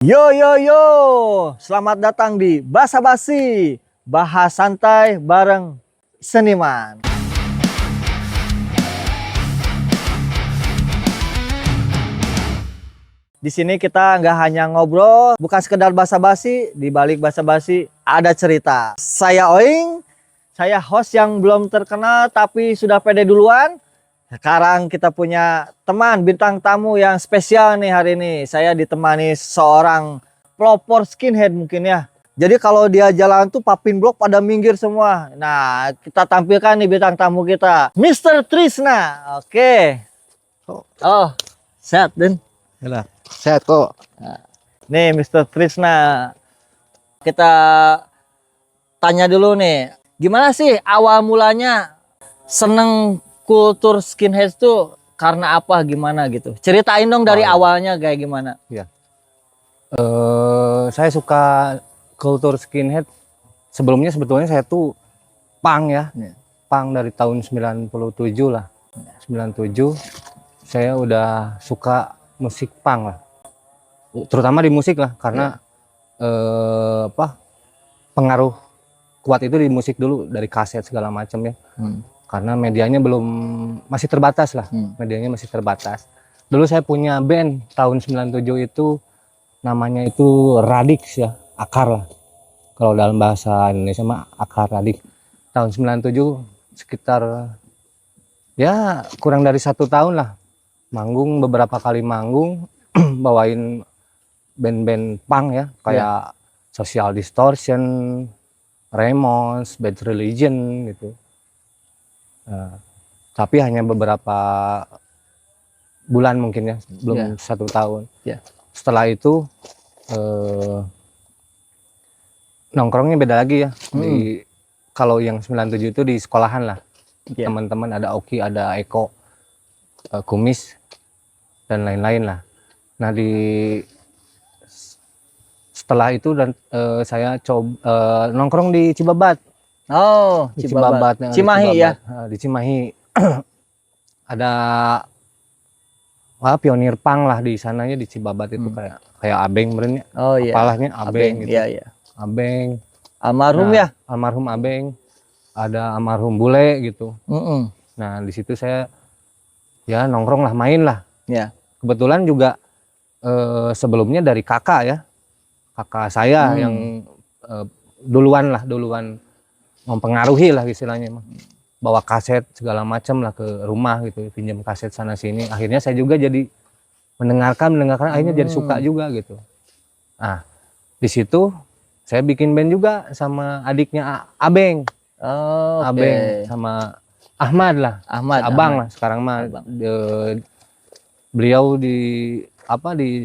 Yo yo yo, selamat datang di Basa Basi, bahas santai bareng seniman. Di sini kita nggak hanya ngobrol, bukan sekedar basa-basi, di balik basa-basi ada cerita. Saya Oing, saya host yang belum terkenal tapi sudah pede duluan. Sekarang kita punya teman bintang tamu yang spesial nih hari ini. Saya ditemani seorang pelopor skinhead mungkin ya. Jadi kalau dia jalan tuh papin blok pada minggir semua. Nah, kita tampilkan nih bintang tamu kita, Mr. Trisna. Oke. Oh, sehat Den. Yalah, sehat kok. Nih Mr. Trisna. Kita tanya dulu nih, gimana sih awal mulanya seneng kultur skinhead tuh karena apa gimana gitu? Ceritain dong dari awalnya kayak gimana? Ya. Saya suka kultur skinhead. Sebetulnya saya tuh punk ya. Punk dari tahun 97 lah. 97 saya udah suka musik punk lah. Terutama di musik lah karena pengaruh kuat itu di musik dulu dari kaset segala macam ya. Karena medianya masih terbatas lah. Medianya masih terbatas. Dulu saya punya band tahun 97 itu namanya itu Radix ya, akar lah. Kalau dalam bahasa Indonesia mah akar Radix. Tahun 97 sekitar ya kurang dari 1 tahun lah. Beberapa kali manggung bawain band-band punk ya, kayak Social Distortion, Ramones, Bad Religion gitu. Tapi hanya beberapa bulan mungkin ya, belum 1 tahun. Setelah itu nongkrongnya beda lagi ya. Kalau yang 97 itu di sekolahan lah. Teman-teman ada Oki, ada Eko, Kumis dan lain-lain lah. Nah setelah itu saya coba nongkrong di Cibabat. Oh, Cibabat. Cimahi ya? Di Cimahi. Ada pionir punk lah di sananya di Cibabat itu kayak Abeng benernya. Oh iya. Kepalanya Abeng gitu. Iya. Abeng. Almarhum ya? Almarhum Abeng. Ada almarhum Bule gitu. Nah di situ saya ya nongkrong lah, main lah. Ya. Kebetulan juga sebelumnya dari kakak ya. Kakak saya yang duluan mempengaruhi lah istilahnya, bawa kaset segala macam lah ke rumah gitu, pinjam kaset sana sini. Akhirnya saya juga jadi mendengarkan akhirnya jadi suka juga gitu. Nah di situ saya bikin band juga sama adiknya Abeng. Abeng sama Ahmad lah, Abang lah sekarang mah. Beliau di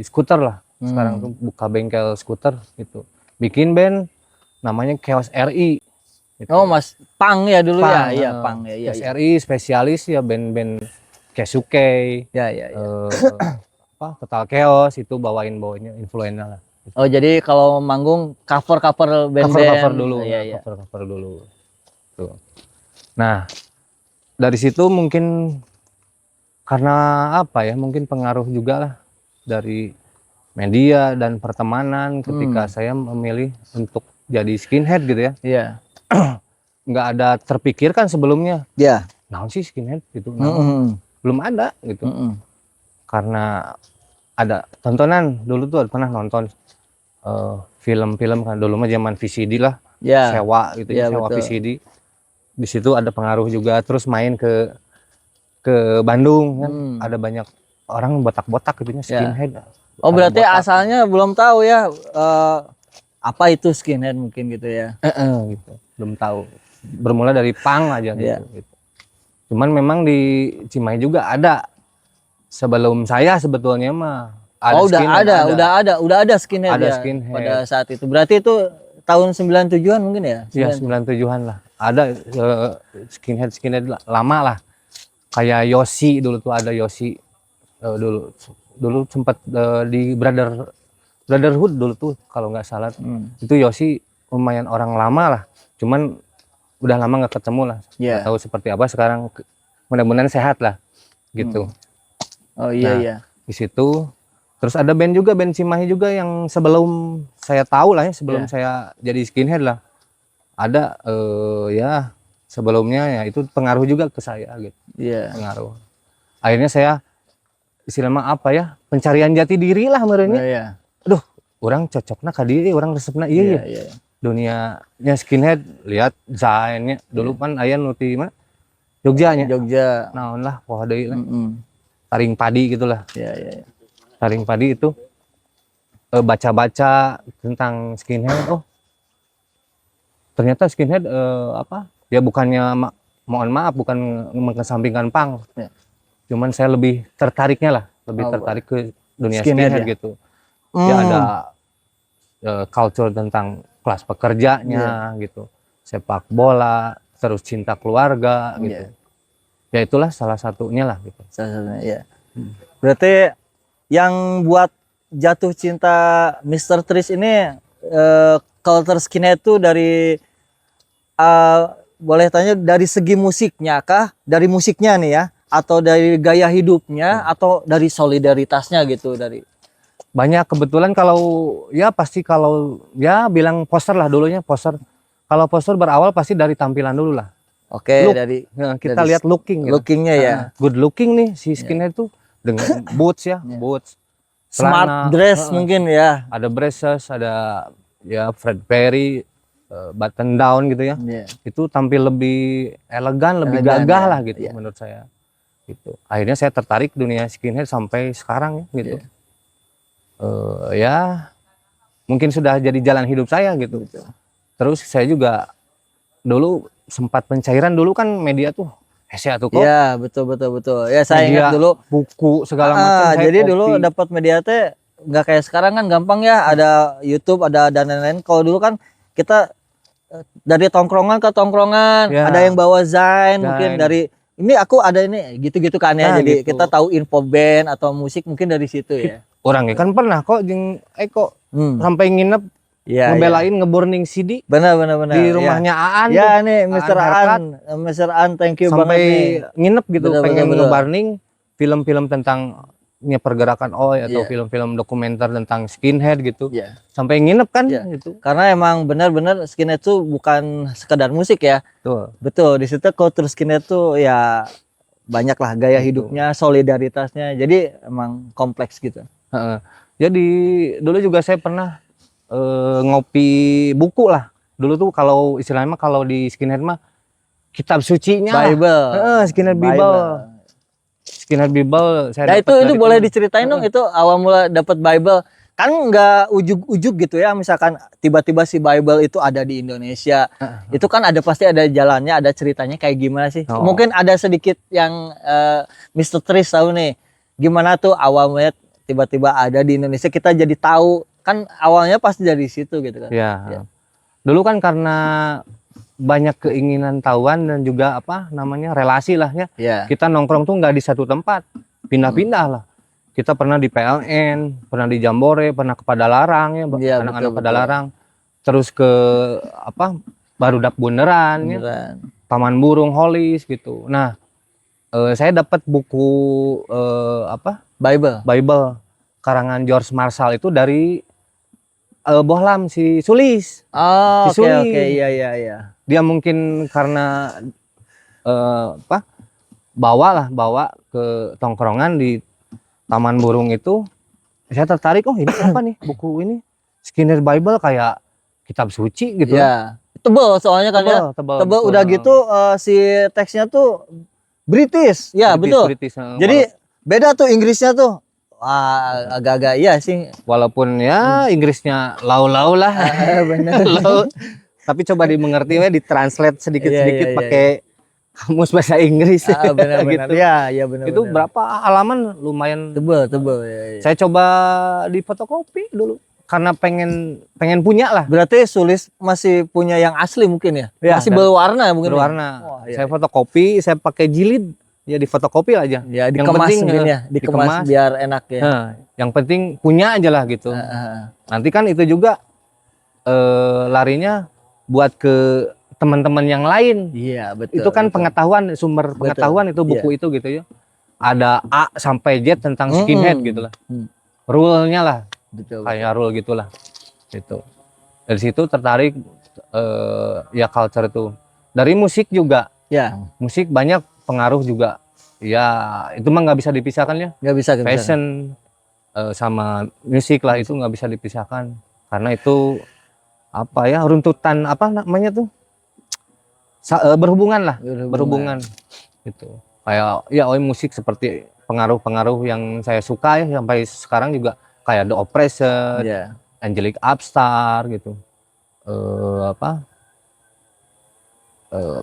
skuter lah. Sekarang tuh buka bengkel skuter gitu. Bikin band namanya Chaos RI. Gitu. Oh Mas, punk ya dulu ya? Iya, punk ya. Chaos RI spesialis ya band-band Kesuke. Total Chaos itu bawainnya influencer lah. Gitu. Oh jadi kalau manggung cover band-band. Cover dulu. Iya. Cover dulu. Tuh. Nah dari situ mungkin karena mungkin pengaruh juga lah dari media dan pertemanan ketika saya memilih untuk jadi skinhead gitu ya. Iya. Nggak ada terpikirkan sebelumnya. Iya. Naon sih skinhead gitu. Belum ada gitu. Karena ada tontonan dulu tuh pernah nonton film-film kan dulu mah zaman VCD lah. Sewa gitu ya, sewa betul. VCD. Di situ ada pengaruh juga, terus main ke Bandung kan. Ada banyak orang botak-botak gitu skinhead. Oh berarti botak. Asalnya belum tahu ya apa itu skinhead mungkin gitu ya? Gitu. Belum tahu. Bermula dari punk aja gitu. Cuman memang di Cimahi juga ada. Sebelum saya sebetulnya mah ada udah ada skinhead ada ya skinhead. Pada saat itu. Berarti itu tahun 97-an mungkin ya? Iya 97-an lah. Ada skinhead lama lah. Kayak Yosi dulu tuh ada Yosi. Dulu sempat di Brotherhood dulu tuh kalau nggak salah. Itu Yosi lumayan orang lama lah. Cuman udah lama nggak ketemu lah. Nggak tahu seperti apa sekarang. Mudah-mudahan sehat lah gitu. Oh iya. Di situ Terus ada band juga, band Cimahi juga yang sebelum saya tahu lah ya, sebelum saya jadi skinhead lah. Ada ya sebelumnya ya itu pengaruh juga ke saya gitu. Iya. Pengaruh. Akhirnya saya istilahnya apa ya? Pencarian jati diri lah merenya. Iya. Aduh, orang cocoknya ka dieu, orang resepna ieu ya. Dunianya skinhead lihat Zainnya dulu kan aya nu ti mana? Jogja nya. Jogja. Naon lah, poho deui lah. Taring padi gitulah. Iya. Taring padi itu baca-baca tentang skinhead. Oh, ternyata skinhead apa? Ya bukannya mohon maaf bukan mengesampingkan punk. Ya. Cuman saya lebih tertariknya lah, lebih tertarik ke dunia skinhead ya? gitu. Ya ada culture tentang kelas pekerjanya gitu, sepak bola, terus cinta keluarga gitu. Ya itulah salah satunya lah gitu. Salah satunya ya. Berarti yang buat jatuh cinta Mr. Tris ini culture skinhead itu dari boleh tanya dari segi musiknya kah? Dari musiknya nih ya? Atau dari gaya hidupnya? Atau dari solidaritasnya gitu? Dari banyak kebetulan kalau ya pasti kalau ya bilang poster lah dulunya poster. Kalau poster berawal pasti dari tampilan dulu lah. Oke, Look, dari kita dari lihat looking gitu. Lookingnya ya. Good looking nih si skinhead tuh dengan boots ya, boots. Smart Celana, dress mungkin ya. Ada braces, ada ya Fred Perry, button down gitu ya. Itu tampil lebih elegan, lebih gagah lah gitu menurut saya. Gitu. Akhirnya saya tertarik dunia skinhead sampai sekarang ya gitu. Ya mungkin sudah jadi jalan hidup saya gitu. Terus saya juga dulu sempat pencairan dulu kan media tuh Hesia tuh kok. Iya, betul. Ya saya Media, ingat dulu buku segala macam. jadi dulu dapat media teh nggak kayak sekarang kan gampang ya, ada YouTube, ada dan lain-lain. Kalau dulu kan kita dari tongkrongan ke tongkrongan, ada yang bawa Zain, mungkin dari ini aku ada ini gitu-gitu kan ya. Jadi gitu. kita tahu info band atau musik mungkin dari situ ya. Orangnya kan pernah kok jeung kok sampai nginep ngebelain ngeburning CD. Benar. Di rumahnya Aan. Ya nih Mr. Aan, thank you sampai banget nih. Nginep gitu pengen bener. ngeburning film-film tentang pergerakan OI atau film-film dokumenter tentang skinhead gitu. Sampai nginep kan gitu. Karena emang benar-benar skinhead tuh bukan sekedar musik ya. Betul, di situ culture skinhead tuh ya banyak lah gaya hidupnya, solidaritasnya. Jadi emang kompleks gitu. Jadi dulu juga saya pernah ngopi buku lah. Dulu tuh kalau istilahnya mah kalau di skinhead mah kitab sucinya Bible. Skinhead Bible. Skinhead Bible saya nah itu boleh diceritain dong itu awal mula dapat Bible. Kan nggak ujug-ujug gitu ya, misalkan tiba-tiba si Bible itu ada di Indonesia. Itu kan ada pasti ada jalannya, ada ceritanya kayak gimana sih? Mungkin ada sedikit yang Mr. Tris tahu nih. Gimana tuh awal mulanya tiba-tiba ada di Indonesia, kita jadi tahu. Kan awalnya pasti dari situ gitu kan. Ya. Dulu kan karena banyak keinginan tahuan dan juga apa namanya relasi lah ya. Kita nongkrong tuh nggak di satu tempat, pindah-pindah lah. Kita pernah di PLN, pernah di Jambore, pernah ke Padalarang ya, anak-anak Padalarang. Terus ke apa Barudak Bundaran ya, Taman Burung Holis gitu. Nah, saya dapat buku Bible karangan George Marshall itu dari Bohlam si Sulis. Oke, iya. Dia mungkin karena bawa ke tongkrongan di Taman Burung itu, saya tertarik. Oh ini apa nih buku ini? Skinhead Bible kayak kitab suci gitu. Ya. Tebel soalnya kan tebel udah gitu si teksnya tuh British. Ya betul. Jadi beda tuh Inggrisnya tuh. Wah, agak-agak iya sih. Walaupun ya Inggrisnya lau-lau lah. Bener. Tapi coba dimengerti ya, ditranslate sedikit-sedikit pakai kamus bahasa Inggris. Benar-benar. Gitu. Iya benar. Itu berapa halaman lumayan tebel. Ya. Saya coba di fotokopi dulu karena pengen punya lah. Berarti Sulis masih punya yang asli mungkin ya? Masih berwarna mungkin. Berwarna. Saya fotokopi, saya pakai jilid. Ya di fotokopi aja. Ya dikemas mungkin ya, dikemas biar enak ya. Yang penting punya aja lah gitu. Nanti kan itu juga larinya buat ke teman-teman yang lain. Iya betul. Itu kan pengetahuan, sumber pengetahuan itu buku itu gitu ya. Ada A sampai Z tentang skinhead gitu lah. rule-nya lah, Betul. kayak rule gitulah. Gitu. Dari situ tertarik ya culture itu. Dari musik juga, Ya, musik banyak pengaruh juga. Ya itu mah nggak bisa dipisahkan ya. nggak bisa. Fashion sama musik lah itu nggak bisa dipisahkan. Karena itu apa ya, runtutan apa namanya tuh, berhubungan lah, berhubungan gitu. Kayak ya musik seperti pengaruh-pengaruh yang saya suka ya sampai sekarang juga, kayak The Oppressed, Ya. Angelic Upstart gitu, apa,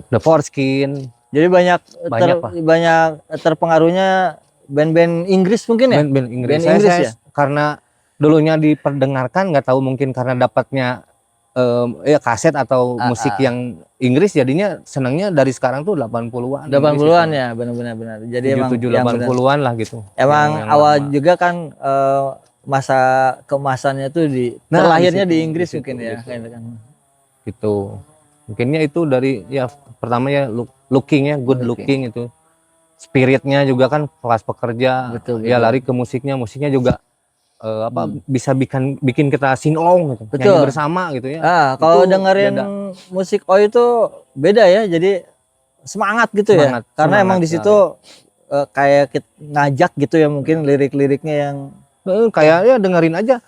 The Foreskin. Jadi banyak Banyak, Pak. banyak terpengaruhnya band-band Inggris mungkin ya? Band Inggris. Band Inggris ya? Karena dulunya diperdengarkan, nggak tahu mungkin karena dapatnya ya kaset atau musik yang Inggris, jadinya senangnya dari sekarang tuh 80-an. 80-an ya, benar. Jadi emang 77 yang benar. 80-an lah gitu. Emang Yang awal lama. juga kan masa keemasannya tuh Nah, terlahirnya di di situ, Inggris di situ, mungkin ya. gitu. Kayak kan. Gitu. Mungkinnya itu dari ya pertama ya lookingnya, good Looking. looking itu. Spiritnya juga kan kelas pekerja. Betul, Ya betul. lari ke musiknya juga apa, bisa bikin kita singlong gitu. Betul. Nyanyi bersama gitu ya. Kalau Itu dengerin beda. musik Oi itu beda ya, jadi semangat gitu Semangat, ya. Karena semangat emang di situ kayak ngajak gitu ya, mungkin lirik-liriknya yang Kayak ya dengerin aja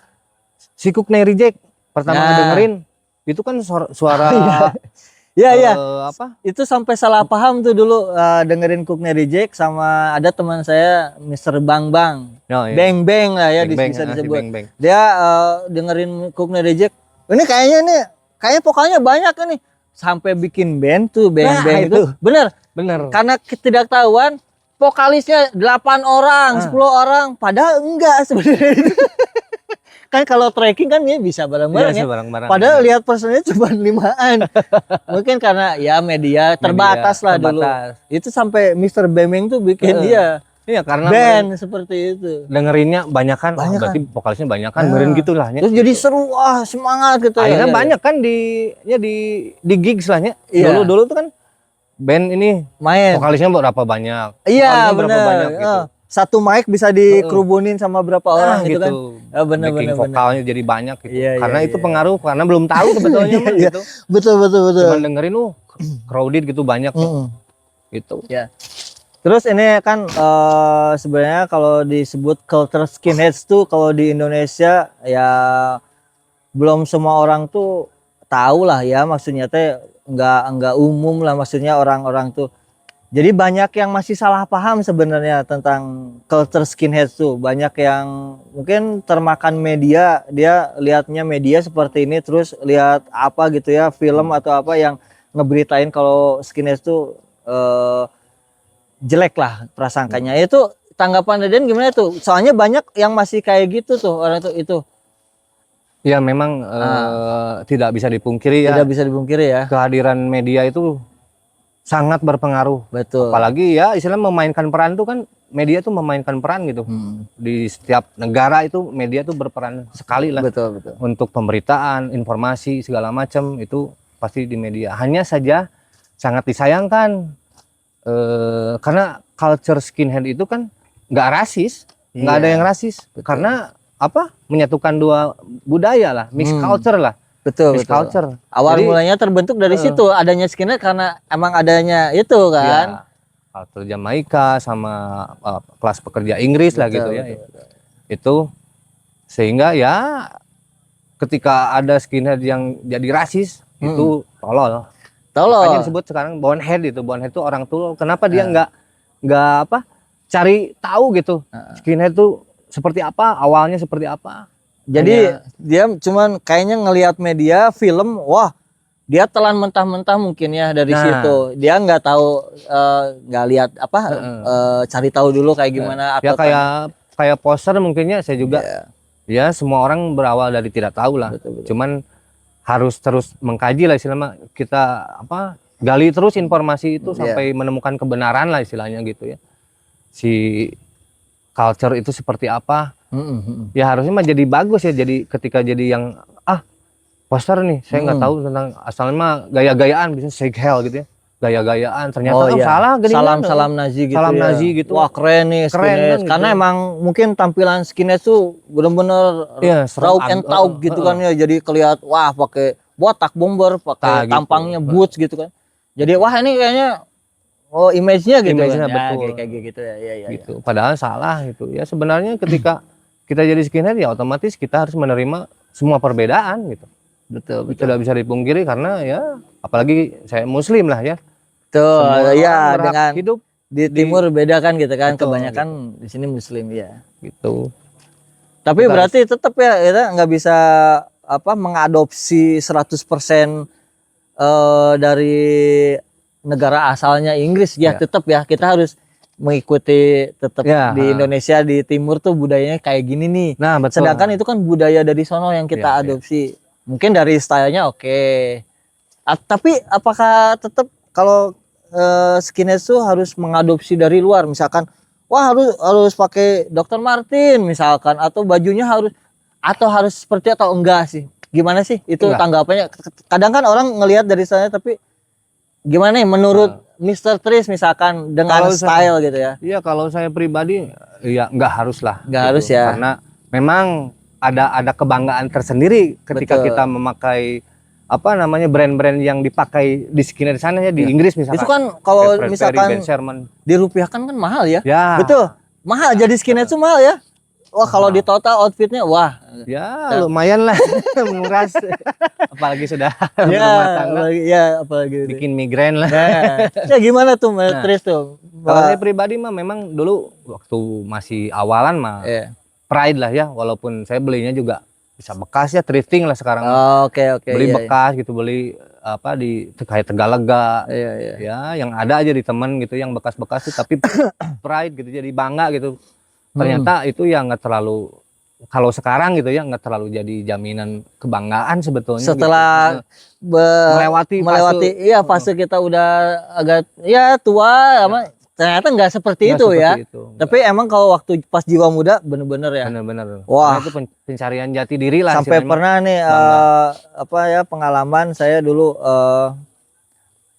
si Cook Neri Jack pertama Nah. dengerin itu kan suara ya apa, itu sampai salah paham tuh dulu dengerin Cook Neri Jack sama ada teman saya Mr. Bang Bang. ya, ya. Bang Bang lah ya Bang Bang, bisa si disebut. Bang Bang. Dia dengerin Cook Neri Jack. Ini kayaknya vokalnya banyak ini. Sampai bikin band tuh Bang Nah, Bang itu. Bener. Karena ketidaktahuan vokalisnya 8 orang, 10 orang, padahal enggak sebenarnya. Kan kalau tracking kan ya bisa bareng-bareng Iya, ya. bareng-bareng. Padahal lihat personnya cuma 5-an. Mungkin karena ya media terbatas lah dulu. Itu sampai Mr. Bemeng tuh bikin dia Iya, karena band seperti itu. dengerinnya banyak kan, Banyak berarti vokalisnya banyak kan, meren gitu lah ya. Terus jadi seru, wah semangat gitu Akhirnya ya. banyak kan di gigs lah ya. Iya. Dulu tuh kan band ini Main. vokalisnya berapa banyak. Iya Vokalnya berapa benar. banyak gitu. Satu mic bisa dikerubunin sama berapa orang gitu kan. Benar. Bikin vokalnya jadi banyak gitu. Iya, Karena iya, itu iya. pengaruh, karena belum tahu sebetulnya mah Iya. gitu. Betul. Cuman dengerin crowded gitu banyak gitu. Ya. Terus ini kan sebenarnya kalau disebut culture skinheads tuh kalau di Indonesia ya belum semua orang tuh tahu lah ya, maksudnya teh nggak umum lah maksudnya orang-orang tuh. Jadi banyak yang masih salah paham sebenarnya tentang culture skinheads tuh. Banyak yang mungkin termakan media, dia lihatnya media seperti ini terus lihat apa gitu ya, film atau apa yang ngeberitain kalau skinheads tuh jelek lah prasangkanya. Itu tanggapan Deden gimana tuh? Soalnya banyak yang masih kayak gitu tuh orang tuh itu. Ya memang tidak bisa dipungkiri ya. Tidak bisa dipungkiri ya. Kehadiran media itu sangat berpengaruh. Betul. Apalagi ya istilah memainkan peran tuh kan, media tuh memainkan peran gitu. Di setiap negara itu media tuh berperan sekali lah. Betul. Untuk pemberitaan, informasi segala macam itu pasti di media. Hanya saja sangat disayangkan karena culture skinhead itu kan nggak rasis, nggak ada yang rasis. Betul. Karena apa? Menyatukan dua budaya lah, mix culture lah. Betul. Culture. Awal Jadi, mulanya terbentuk dari situ adanya skinhead karena emang adanya itu kan. ya, culture Jamaika sama kelas pekerja Inggris lah gitu ya. Itu sehingga ya ketika ada skinhead yang jadi rasis itu tolol. Makanya disebut sekarang bonehead itu. Bonehead itu orang tolol. Kenapa dia nggak apa? Cari tahu gitu. Skinhead itu seperti apa? Awalnya seperti apa? Jadi dia cuman kayaknya ngelihat media film, wah dia telan mentah-mentah mungkin ya dari situ. Dia nggak tahu, nggak lihat apa, cari tahu dulu kayak gimana. Ya atau kayak poster mungkinnya saya juga. Ya semua orang berawal dari tidak tahu lah. Betul. Cuman harus terus mengkaji lah istilahnya, kita apa, gali terus informasi itu sampai menemukan kebenaran lah istilahnya gitu ya. Si culture itu seperti apa? Ya harusnya mah jadi bagus ya, jadi ketika jadi yang poster nih saya nggak tahu tentang, asalnya mah gaya-gayaan bisa shake hell gitu ya, gaya-gayaan. Ternyata Oh kan iya. salah gini kan. Salam Nazi gitu Salam ya. Nazi gitu. Wah keren nih Keren skinhead. kan gitu. Karena emang mungkin tampilan skinhead tuh bener-bener Iya, serem, rauk and tauk gitu kan ya. Jadi kelihatan wah pakai botak bomber, pakai Gitu. tampangnya boots gitu kan. Jadi wah ini kayaknya image-nya gitu Image-nya kan. Ya, betul. kayak gitu ya. Iya, iya. Gitu. Padahal salah gitu. Ya sebenarnya ketika kita jadi skinhead ya otomatis kita harus menerima semua perbedaan gitu. Betul, betul. Tidak bisa dipungkiri karena ya apalagi saya muslim lah ya. Tuh, Semua ya orang berhak dengan hidup di timur beda kan gitu kan. Betul, Kebanyakan di sini muslim ya. gitu. Tapi Kita berarti tetap ya kita nggak bisa mengadopsi 100% dari negara asalnya Inggris ya, Ya. tetap ya kita harus mengikuti tetap Ya, di Indonesia di timur tuh budayanya kayak gini nih. Nah, betul. Sedangkan itu kan budaya dari sono yang kita Ya, ya. adopsi. Mungkin dari stylenya oke. Tapi apakah tetap kalau skinhead tuh harus mengadopsi dari luar, misalkan wah harus pakai Dr. Martin misalkan, atau bajunya harus seperti atau enggak sih? Gimana sih itu Enggak. tanggapannya? Kadang kan orang ngelihat dari sana, tapi gimana nih menurut Mr. Tris misalkan dengan Kalau style gitu ya? Iya, kalau saya pribadi ya nggak harus lah. Nggak harus ya. Karena memang ada kebanggaan tersendiri ketika Betul. kita memakai apa namanya brand-brand yang dipakai di skinhead sana ya di Inggris misalkan. Itu kan kalau Kayak Fred Perry, misalkan Ben Sherman. dirupiahkan kan mahal ya? Ya. Betul. Mahal, jadi skinhead tuh mahal ya? Wah kalau di total outfitnya wah. Ya, lumayan lah menguras. Apalagi sudah Ya, berumah tangga, apalagi itu. bikin migrain lah. Nah, ya gimana tuh Mas Tris tuh? Kalau saya pribadi mah memang dulu waktu masih awalan mah Iya. pride lah ya, walaupun saya belinya juga bisa bekas ya, thrifting lah sekarang. Oke, Beli iya, bekas gitu, beli apa di kayak Tegalega. Iya, iya. Ya, yang ada aja di temen gitu yang bekas-bekas tuh, tapi pride gitu, jadi bangga gitu. Ternyata itu ya nggak terlalu, kalau sekarang gitu ya nggak terlalu jadi jaminan kebanggaan sebetulnya. Setelah gitu. melewati iya fase kita udah agak ya tua, ternyata nggak seperti Nggak itu seperti ya. itu. Tapi emang kalau waktu pas jiwa muda bener-bener ya. Bener-bener. Wah. Karena itu pencarian jati diri lah. Sampai istilahnya. pernah nih pengalaman saya dulu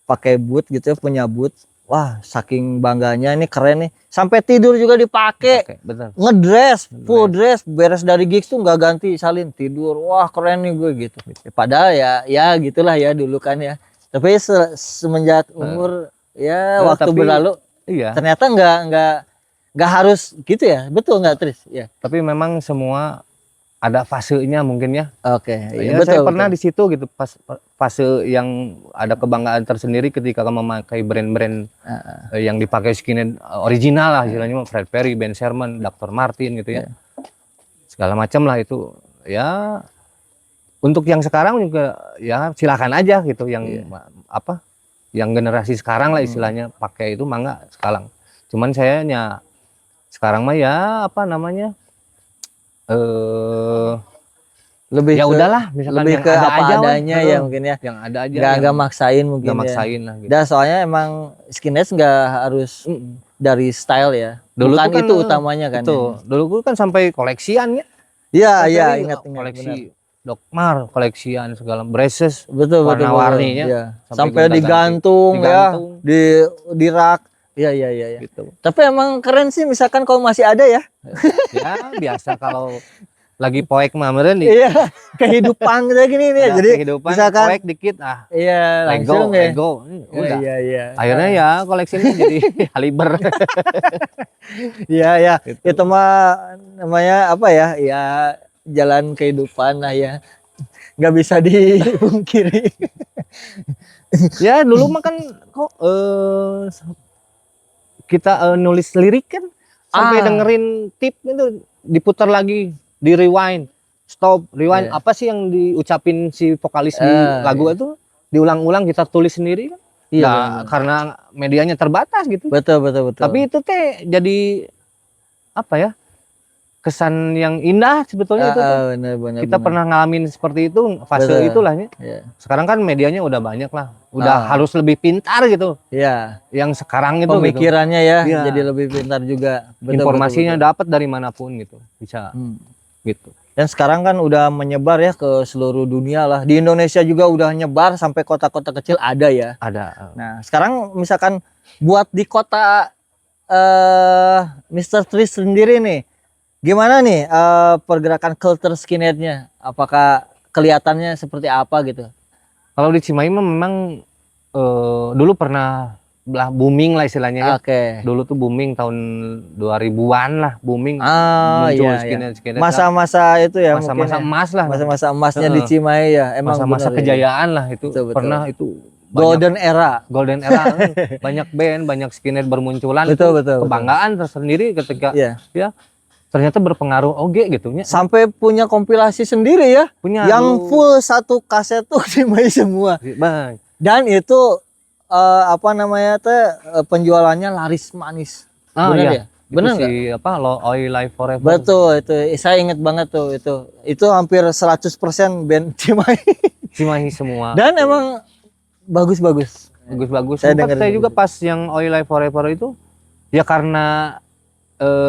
pakai boot gitu ya, punya boot. Wah, saking bangganya ini keren nih. Sampai tidur juga dipakai. Oke, betul. Ngedress, full dress, beres dari gigs tuh nggak ganti salin, tidur. Wah, keren nih gue gitu. Padahal ya gitulah ya dulu kan ya. Tapi semenjak umur ya waktu tapi- berlalu Iya. ternyata nggak harus gitu ya. Betul nggak Tris? Ya. Tapi memang semua ada fasenya mungkin ya. Oke, Ya, iya saya betul. pernah di situ gitu pas fase yang ada kebanggaan tersendiri ketika memakai brand-brand yang dipakai skinhead original lah istilahnya, Fred Perry, Ben Sherman, Dr. Martin gitu ya. Segala macam lah itu. Ya untuk yang sekarang juga ya silakan aja gitu yang apa? Yang generasi sekarang lah istilahnya pakai itu mangga sekarang. Cuman saya sekarang mah ya apa namanya? Lebih Ya ke- udahlah, misalkan lebih yang ke ada apa aja wah. adanya ya mungkin ya. Yang ada aja. Nggak maksain mungkin nggak ya. maksain lah gitu. Dan soalnya emang skinhead nggak harus dari style ya. Dulu Bukan tuh kan, itu utamanya kan. Itu. Dulu kan sampai koleksian ya. Iya, Sampai iya, ini ingat koleksi benar. Doc Mar, koleksian segala braces, Betul, betul. warna-warninya. Iya. Sampai Sampai gonta-ganti. digantung ya, Digantung. di rak. Iya, iya, iya, iya. Gitu. Tapi emang keren sih misalkan kalau masih ada ya. Ya biasa kalau lagi poek mah meureun di Iya, kehidupan kita gini nih. ada Jadi kehidupan misalkan poek dikit iya, Lego, langsung ya. Lego. Udah. Iya, iya. Akhirnya ya koleksinya jadi haliber. Iya, ya. Gitu. Itu mah namanya apa ya? Ya jalan kehidupan lah ya. Nggak bisa dipungkiri. Ya dulu mah kan kok kita nulis lirik kan sampai dengerin tip itu diputar lagi, di rewind, stop, rewind. Iya. Apa sih yang diucapin si vokalis di lagu Iya. itu diulang-ulang kita tulis sendiri kan? Iya, Nggak, benar. karena medianya terbatas gitu. Betul, betul, betul. Tapi itu teh jadi apa ya? Kesan yang indah sebetulnya itu tuh. benar, benar. Kita pernah ngalamin seperti itu, fase Betul. itulah ya. Iya. Sekarang kan medianya udah banyak lah. Udah harus lebih pintar gitu. Iya. Yang sekarang itu gitu. Pemikirannya ya Iya. jadi lebih pintar juga. Betul, Informasinya betul, dapat dari manapun gitu. Bisa betul. gitu. Dan sekarang kan udah menyebar ya ke seluruh dunia lah. Di Indonesia juga udah nyebar sampai kota-kota kecil ada ya. Ada. Nah, sekarang misalkan buat di kota Mr. Tris sendiri nih, gimana nih pergerakan culture skinheadnya? Apakah kelihatannya seperti apa gitu? Kalau di Cimahi mah memang dulu pernah lah booming lah istilahnya ya. Oke. Dulu tuh booming tahun 2000-an lah, booming Ah, muncul iya, iya. skinhead-skinhead. Masa-masa itu ya Masa-masa mungkin ya. emas lah. Masa-masa emasnya di Heeh. Cimahi ya. Emang Masa-masa bener ya. kejayaan lah itu. Betul, betul. Pernah itu Golden era. golden era. Banyak band, banyak skinhead bermunculan. Betul, itu betul, kebanggaan tersendiri ketika Iya. ya ternyata berpengaruh oge gitu nya. Sampai punya kompilasi sendiri ya. Punya Yang dulu. full satu kaset tuh Cimahi semua. Bang. Dan itu apa namanya teh penjualannya laris manis. Ah, Bener iya. ya? Bener Itu nggak? si apa lo Oi Live Forever. Betul itu. Saya inget banget tuh itu. Itu hampir 100% band Cimahi. Cimahi semua. Dan emang bagus-bagus. Bagus-bagus. Saya Sempat dengerin saya juga juga. pas yang Oi Live Forever itu ya karena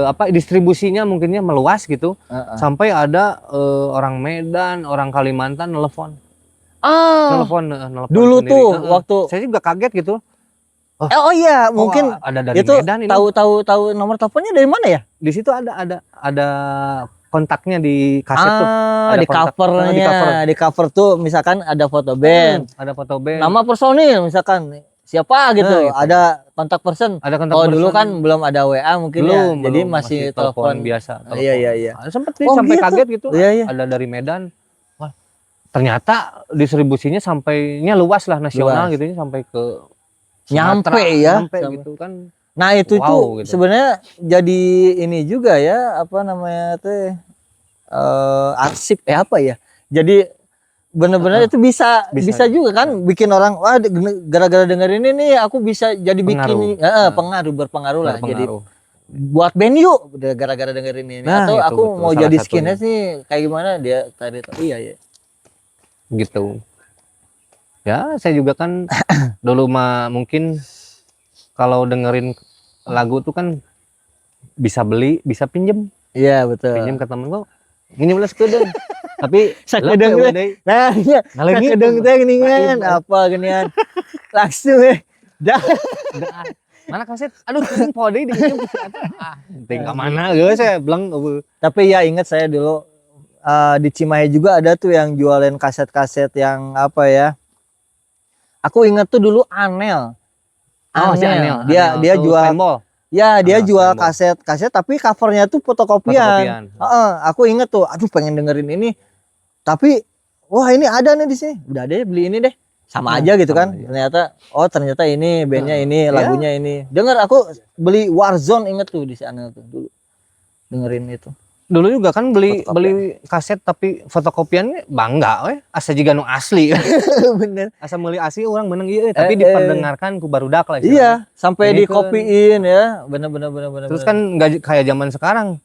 apa distribusinya mungkinnya meluas gitu. Heeh. Sampai ada orang Medan, orang Kalimantan nelpon. Ah, Nelpon dulu sendiri. tuh Heeh. waktu Saya juga kaget gitu. oh iya, mungkin ada dari itu Medan ini. tahu nomor teleponnya dari mana ya? Di situ ada kontaknya di kaset tuh. Ah, Ada di kontak. covernya, di cover. di cover tuh misalkan ada foto band, Ada foto band. nama personil misalkan siapa gitu, Nah, gitu. ada kontak person. Ada kontak Oh dulu person. kan belum ada WA mungkin belum, ya, jadi belum. masih telepon biasa. Iya, iya, iya. Sempet Oh, sampai gitu? kaget gitu. Iya, iya. Ada dari Medan. Wah, ternyata distribusinya sampainya luas lah nasional Luas. gitu ya, sampai ke Nyampe Sumatera, ya, nyampe sampai. gitu kan. Nah itu Wow, tuh gitu. sebenarnya jadi ini juga ya, apa namanya teh arsip apa ya, jadi bener-bener itu bisa Bisa. juga kan bikin orang wah gara-gara dengerin ini nih aku bisa jadi Pengaruh. bikin berpengaruh lah, jadi Berpengaruh. buat band yuk udah gara-gara dengerin ini, Nah, atau itu aku betul, mau salah jadi satunya. skinhead nih kayak gimana dia tadi tuh. Iya ya. Gitu. Ya, saya juga kan dulu mah mungkin kalau dengerin lagu tuh kan bisa beli, bisa pinjem. Iya betul. Pinjem ke temen gua. Minjem lah sekedeng. Tapi Sakedeng leup teh. we, Nah, iya. Ngalengit. Sakedeng teh geuningan Nah, apa geuningan. Langsung dah. Udah, mana kaset? Aduh, kuring pode di pinjem ke si eta. Ting ka mana geus saya bleng eueuh. Tapi ya ingat saya dulu di Cimahi juga ada tuh yang jualin kaset-kaset yang apa ya. Aku ingat tuh dulu Anel. Oh, si Anel. Dia Anel tuh jual Slamble. ya dia Anel jual Slamble. kaset tapi covernya tuh fotokopian. Fotokopian. Heeh, aku inget tuh, aduh pengen dengerin ini. Tapi wah ini ada nih di sini. Udah deh beli ini deh. Sama Nah, aja gitu sama kan. aja. Ternyata ini bandnya ini, ya. lagunya ini. Dengar aku beli Warzone inget tuh di si Anel tuh dulu. Dengerin itu. Dulu juga kan beli Fotokopian. kaset tapi fotokopiannya bangga we. Asa jiga nu asli. Bener. Asa meuli asli orang meneng ieu tapi Eh, diperdengarkan ku barudak lah istilahnya. Iya, sampai Ini dikopiin ya. Bener. Terus kan nggak kayak zaman sekarang.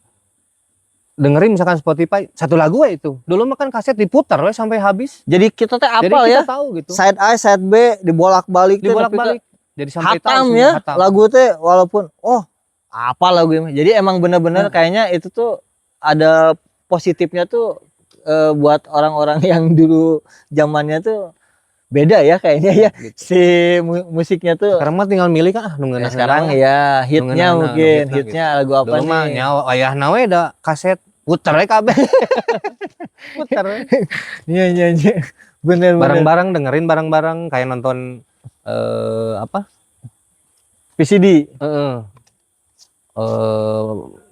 Dengerin misalkan Spotify satu lagu we itu. Dulu mah kan kaset diputar we sampai habis. jadi kita teh Jadi apal kita ya. tahu gitu. Side A, side B dibolak-balik teh, Dibolak-balik. Jadi sampai hatam tahu ya hatam. lagu teh, walaupun apa lagu ini. Jadi emang bener-bener kayaknya itu tuh ada positifnya tuh buat orang-orang yang dulu zamannya tuh beda ya kayaknya ya. Gitu. Si musiknya tuh Sekarang mah tinggal milih kan nungguin sekarang ya hitnya Nungeunana, mungkin hitna hitnya lagu apa dulu mah nih. nyawa ayahna we da kaset puter we kabeh. Puter we. Iya. Bener. Bareng-bareng dengerin bareng-bareng kayak nonton apa? PCD.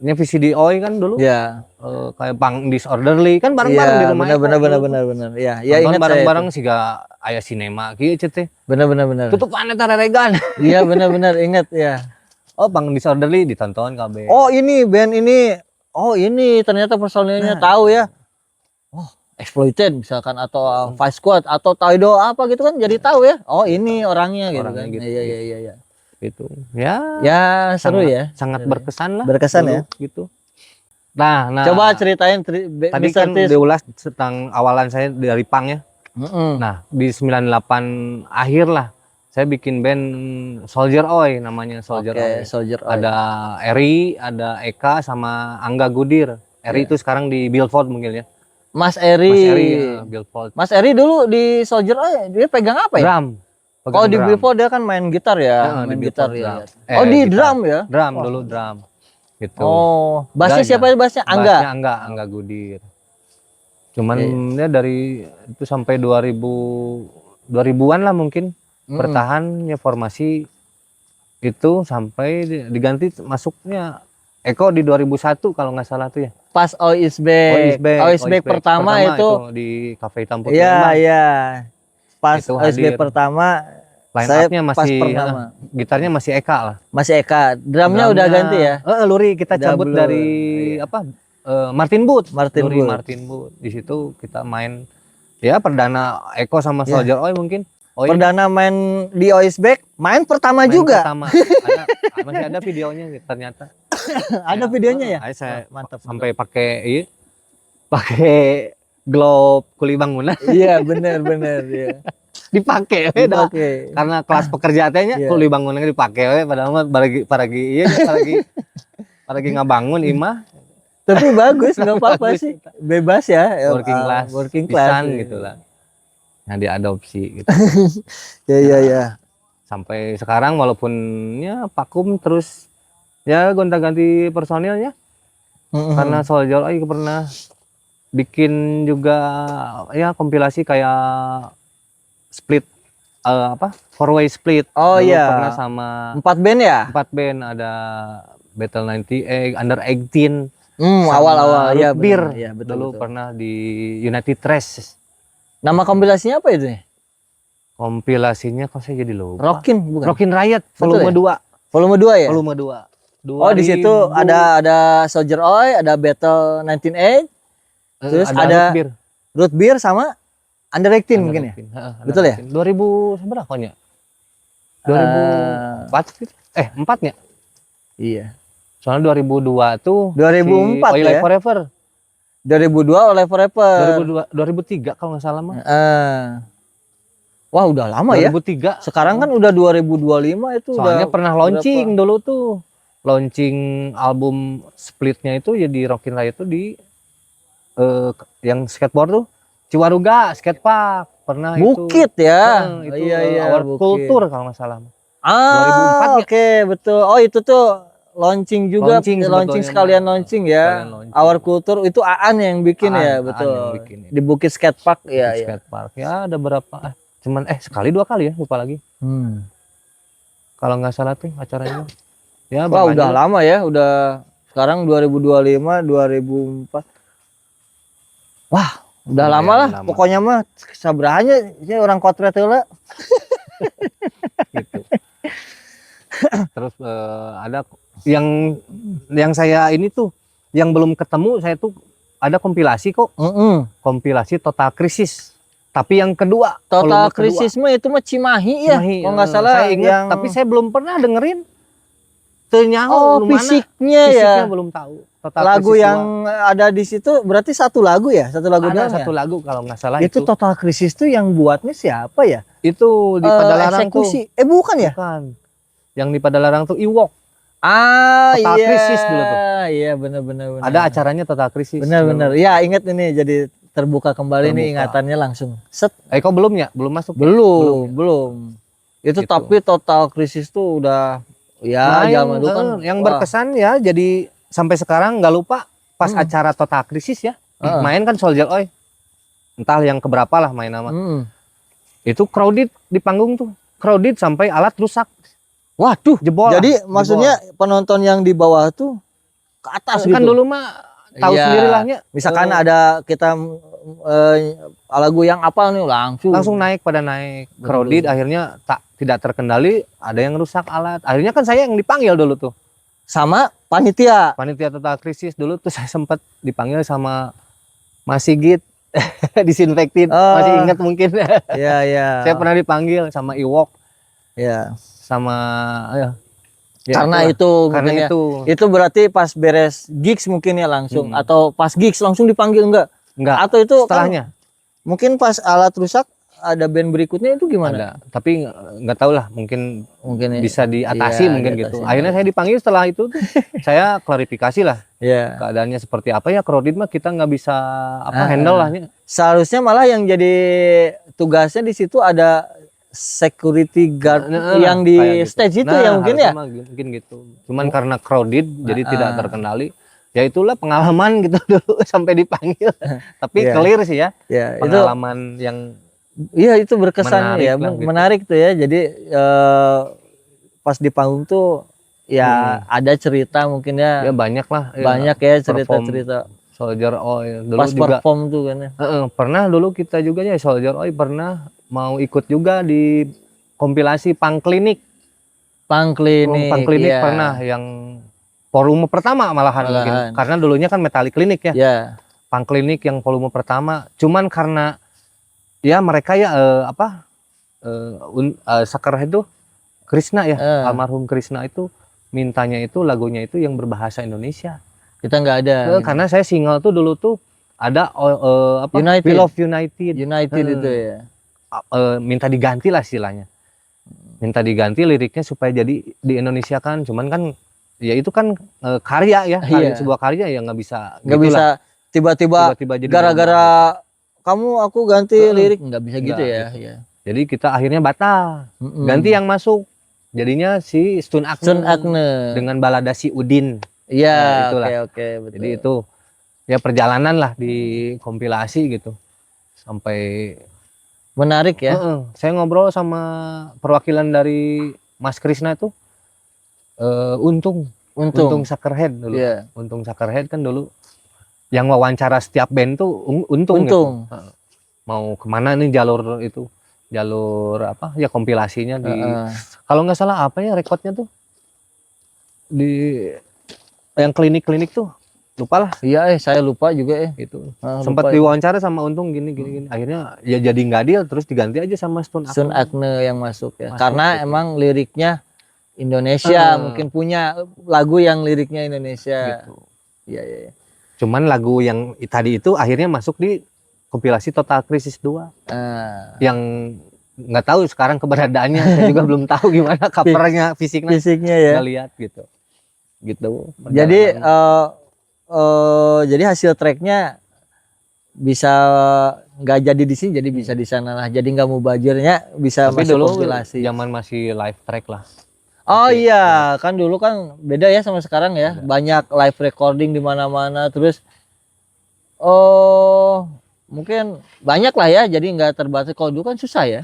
Nya VCD Oi kan dulu. Ya. Kayak Punk Disorderly kan bareng-bareng di rumah. Bener. Ya, ya ingat saya. bareng-bareng siga aya sinema kieu teh. Bener. Tutupan eta reregan. Iya bener ingat ya. Oh, Punk Disorderly ditonton kabeh. Oh ini band ini. Oh ini ternyata personilnya tahu ya. Oh Exploited misalkan atau Vice Squad atau Taido apa gitu kan jadi tahu ya. Oh ini orangnya gitu Orangnya kan. gitu. Iya. Gitu. Ya. Ya seru sangat, ya. Sangat berkesan lah. Berkesan dulu, ya. Gitu. Nah, Coba ceritain tadi Mr. kan Tis. diulas tentang awalan saya dari punk ya. Nah, di 98 akhir lah saya bikin band Soldier Oi namanya Soldier Oi. Soldier Oi. Ada Eri, ada Eka sama Angga Gudir. Eri itu sekarang di Billboard mungkin ya. Mas Eri. Mas Eri Billfold. Mas Eri dulu di Soldier Eye dia pegang apa ya? Drum. Oh di drum. Billfold dia kan main gitar ya, Di main gitar Billfold ya. Oh di gitar. drum ya? Drum Wah. dulu drum. Gitu. Oh, bassnya Udah siapa ya bassnya? Angga. Angga Gudir. Cuman Iya. ya dari itu sampai 2000-an lah mungkin bertahan ya formasi itu sampai diganti masuknya Eko di 2001 kalau nggak salah tuh ya. Pas Oisback pertama itu di Cafe Hitam Putih. iya iya. Pas Itu Oisback hadir. pertama Line saya up-nya pas masih pertama. gitarnya masih Eka lah. Masih Eka. Drumnya udah ganti ya? Luri kita Udah cabut blur. dari Iya. apa? Martin Booth. Martin Luri Booth. Martin Booth. Di situ kita main ya perdana Eko sama Iya. Soldier Oi mungkin. Perdana main di Oisback, main pertama main juga. Pertama. Masih ada videonya ternyata. Ada videonya ya? Saya Mantap. sampai pakai glove kuli bangunan Iya, bener ya. dipakai Oke. karena kelas pekerja tehnya Iya. kuli bangunannya dipakai we padahal mah paragi ngabangun imah Tapi bagus, nggak apa-apa Bagus. sih. Bebas ya. working class. pisan gitu lah. Yang diadopsi gitu. Ya. Sampai sekarang walaupun ya vakum terus ya gonta-ganti personilnya karena Soldier Oi pernah bikin juga ya kompilasi kayak split four way split. Oh Dulu iya. pernah sama 4 band ya? 4 band ada Battle 98 Under 18 Awal-awal ya Root Beer. Ya, betul, Dulu betul. pernah di United Trash. Nama kompilasinya apa itu? Kompilasinya kok saya jadi lupa. Rockin bukan? Rockin Riot Betul volume ya? 2. Volume 2 ya? Volume 2. Oh, di situ ada Soldier Oi, ada Battle 198, terus ada Root Beer sama Under 18 mungkin ya? Betul ya? 2000 seberapa koknya? 2004 gitu. 4 nya. Iya. Soalnya 2002 tuh 2004 si Oi ya? Live Forever. 2002 oleh Forever. 2003 kalau nggak salah mah. Wah, udah lama ya. 2003. Sekarang kan udah 2025 itu Soalnya udah pernah launching dulu tuh. Launching album splitnya itu ya di Rockin Riot tuh di yang skateboard tuh Ciwaruga Skatepark pernah Bukit itu. ya. Itu Iya, Our Bukit. Culture kalau nggak salah. 2004 ya? Oke, betul. Oh, itu tuh launching juga, Launching launching sebetulnya sekalian mah. launching ya. Sekalian launching. Our Culture itu Aan yang bikin ya, Aan betul. yang bikin ya. Di Bukit Skatepark ya, ya. Skatepark ya ada berapa cuman sekali 2 kali ya lupa lagi. Kalau nggak salah tuh acaranya. Ya, Wah, Bang udah Anjul. lama ya, udah sekarang 2025, 2004. Wah, udah Lumayan lama lah. lama. Pokoknya mah sabrahanya ini orang kotret heula. Gitu. Terus ada yang saya ini tuh yang belum ketemu saya tuh ada kompilasi kok. Kompilasi Total Krisis. Tapi yang kedua, Total volume kedua. Krisis mah itu mah Cimahi ya. Cimahi, Kalau nggak salah saya ingat, yang tapi saya belum pernah dengerin. Ternyaho oh, lu mana? fisiknya ya. Fisiknya belum tahu. Total Lagu Krisis yang ada di situ berarti satu lagu ya? Satu lagu ada doang satu ya? lagu kalau nggak salah Itu Total Krisis tuh yang buatnya siapa ya? Itu di Padalarang tuh. Eksekusi. Bukan ya? Bukan. Yang di Padalarang tuh Iwok. Total Total Krisis dulu tuh. Iya, benar. Ada acaranya Total Krisis. Benar. Ya, ingat ini jadi terbuka kembali nih Terbuka. ingatannya langsung. Set. Kok belum ya? Belum masuk. Belum. Itu Gitu. tapi Total Krisis tuh udah ya Nah, zaman dulu kan yang wah. berkesan ya jadi sampai sekarang nggak lupa pas acara Total Krisis ya. Main kan Soldier Oi. Entah yang keberapa lah main nama. Itu crowded di panggung tuh. Crowded sampai alat rusak. Waduh, Jebol. jadi maksudnya penonton yang di bawah tuh ke atas kan gitu. dulu mah tahu Iya. sendiri lahnya. Misalkan ada kita lagu yang apa nih langsung Langsung pada naik. Crowded akhirnya tidak terkendali, ada yang rusak alat. Akhirnya kan saya yang dipanggil dulu tuh. sama panitia. Panitia Total Krisis dulu tuh saya sempat dipanggil sama Mas Sigit disinfektin. Oh. Masih ingat mungkin. Iya. Saya pernah dipanggil sama Iwok Ya. sama ya, Karena itulah. itu Karena mungkin ya. itu Itu berarti pas beres gigs mungkin ya langsung Hmm. atau pas gigs langsung dipanggil enggak? enggak Atau itu setelahnya kan, mungkin pas alat rusak ada band berikutnya itu gimana? ada, tapi nggak tahu lah mungkin Mungkin ya. bisa diatasi Iya, mungkin diatasi. gitu. Akhirnya saya dipanggil setelah itu tuh saya klarifikasi lah. Ya. keadaannya seperti apa ya, crowded mah kita nggak bisa handle lah nya. Seharusnya malah yang jadi tugasnya di situ ada security guard yang di Kayak gitu. stage itu Nah, ya mungkin ya. harusnya mah mungkin gitu. Cuman karena crowded jadi tidak terkendali. Ya itulah pengalaman gitu dulu sampai dipanggil. Tapi Iya. clear sih ya. Ya, itu Pengalaman yang iya itu berkesan menarik ya, lah gitu. menarik tuh ya. Jadi pas di panggung tuh ya ada cerita mungkin ya ya, banyak lah. Ya, banyak ya perform cerita-cerita Soldier Oil dulu pas juga. perform tuh kan ya. Pernah dulu kita juga ya Soldier Oil pernah mau ikut juga di kompilasi Punk Clinic. Punk Clinic Iya. pernah yang volume pertama malahan mungkin. Karena dulunya kan Metallic Clinic ya. Ya. Punk Clinic yang volume pertama. Cuman karena ya mereka ya Sakar itu Krishna ya, almarhum Krishna itu mintanya itu lagunya itu yang berbahasa Indonesia. Kita nggak ada. Gitu. Karena saya single tuh dulu tuh ada United. We Love United. United itu ya. Minta diganti lah istilahnya. Minta diganti liriknya supaya jadi di Indonesia kan. Cuman kan ya itu kan karya ya, sebuah karya ya nggak bisa. Nggak bisa tiba-tiba jadi gara-gara kamu aku ganti lirik nggak bisa gitu ya. Gitu. Jadi kita akhirnya batal. Ganti yang masuk. Jadinya si Stun Akne dengan balada si Udin. Iya, oke, betul. Jadi itu ya perjalanan lah di kompilasi gitu. Sampai menarik ya. Saya ngobrol sama perwakilan dari Mas Krishna itu Untung Sakerhead dulu. Yeah. Untung Sakerhead kan dulu yang wawancara setiap band tuh Untung. Gitu. Mau kemana nih jalur apa ya kompilasinya di kalau nggak salah apa ya rekodnya tuh di yang klinik tuh lupa lah. Iya saya lupa juga itu sempat diwawancara sama Untung gini akhirnya ya jadi nggak deal terus diganti aja sama Stun Akne yang masuk ya karena gitu. Emang liriknya Indonesia mungkin punya lagu yang liriknya Indonesia gitu. Iya. Cuman lagu yang tadi itu akhirnya masuk di kompilasi Total Krisis 2 yang nggak tahu sekarang keberadaannya saya juga belum tahu gimana covernya fisiknya ya nggak lihat gitu. Jadi jadi hasil tracknya bisa nggak jadi di sini jadi bisa di sana lah jadi nggak mau bajirnya bisa tapi masuk dulu kompilasi zaman masih live track lah. Iya kan dulu kan beda ya sama sekarang ya banyak live recording di mana-mana terus mungkin banyak lah ya jadi nggak terbatas kalau dulu kan susah ya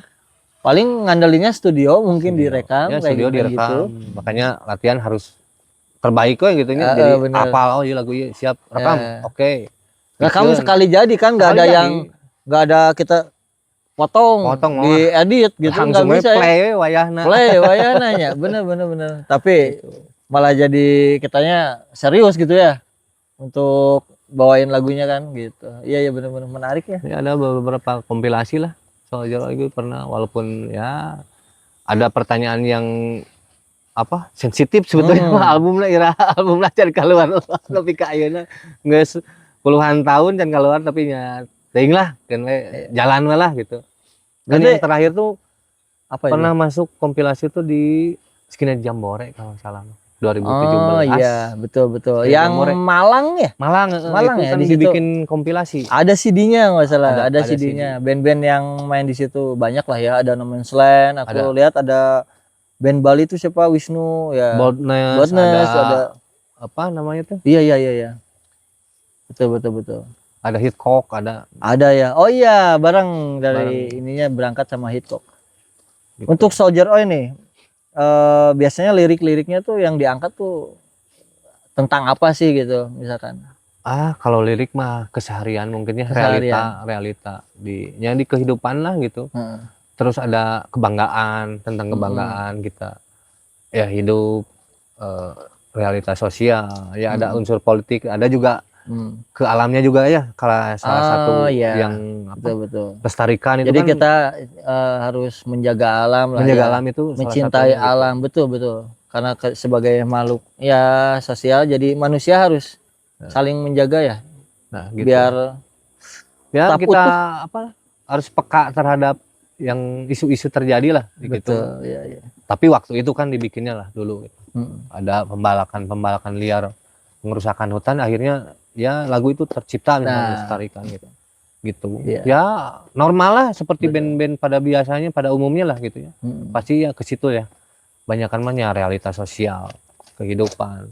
paling ngandelinnya studio mungkin direkam ya, studio direkam gitu. Makanya latihan harus terbaik kok gitu jadi apal lagu siap rekam oke. Nah kamu sekali jadi kan nggak ada yang nggak ada kita potong di edit gitu nggak bisa play wayahna ya bener tapi malah jadi kitanya serius gitu ya untuk bawain lagunya kan gitu iya bener-bener menarik ya ada beberapa kompilasi lah Soldier Oil pernah walaupun ya ada pertanyaan yang sensitif sebetulnya album lah cari keluar tapi kayaknya nggak puluhan tahun dan keluar tapi ya ting lah kan jalan lah gitu dan yang terakhir tuh pernah masuk kompilasi tuh di Skinhead Jambore kalau salah 2017 iya betul yang Malang ya Malang ya kan dibikin kompilasi ada CD-nya nggak salah ada CD-nya band-band yang main di situ banyak lah ya ada No Man's Land aku lihat ada band Bali itu siapa Wisnu ya Boldness ada apa namanya tuh iya betul ada Hitchcock ada ya bareng dari ininya berangkat sama Hitchcock gitu. Untuk Soldier Oil nih biasanya lirik-liriknya tuh yang diangkat tuh tentang apa sih gitu misalkan kalau lirik mah keseharian mungkin ya realita di kehidupan lah gitu. Terus ada kebanggaan tentang kebanggaan kita ya hidup realitas sosial ya ada unsur politik ada juga ke alamnya juga ya kalau salah satu yang betul lestarikan itu jadi kan kita harus menjaga alam lah alam itu mencintai alam gitu. betul karena sebagai makhluk ya sosial jadi manusia harus saling menjaga ya gitu. Biar ya kita harus peka terhadap yang isu-isu terjadi lah gitu. Tapi waktu itu kan dibikinnya lah dulu ada pembalakan liar pengerusakan hutan, akhirnya ya lagu itu tercipta misalnya Nah. melestarikan gitu Iya. ya normal lah seperti Betul. band-band pada biasanya pada umumnya lah gitu ya, pasti ya ke situ ya, banyakan mah ya realitas sosial kehidupan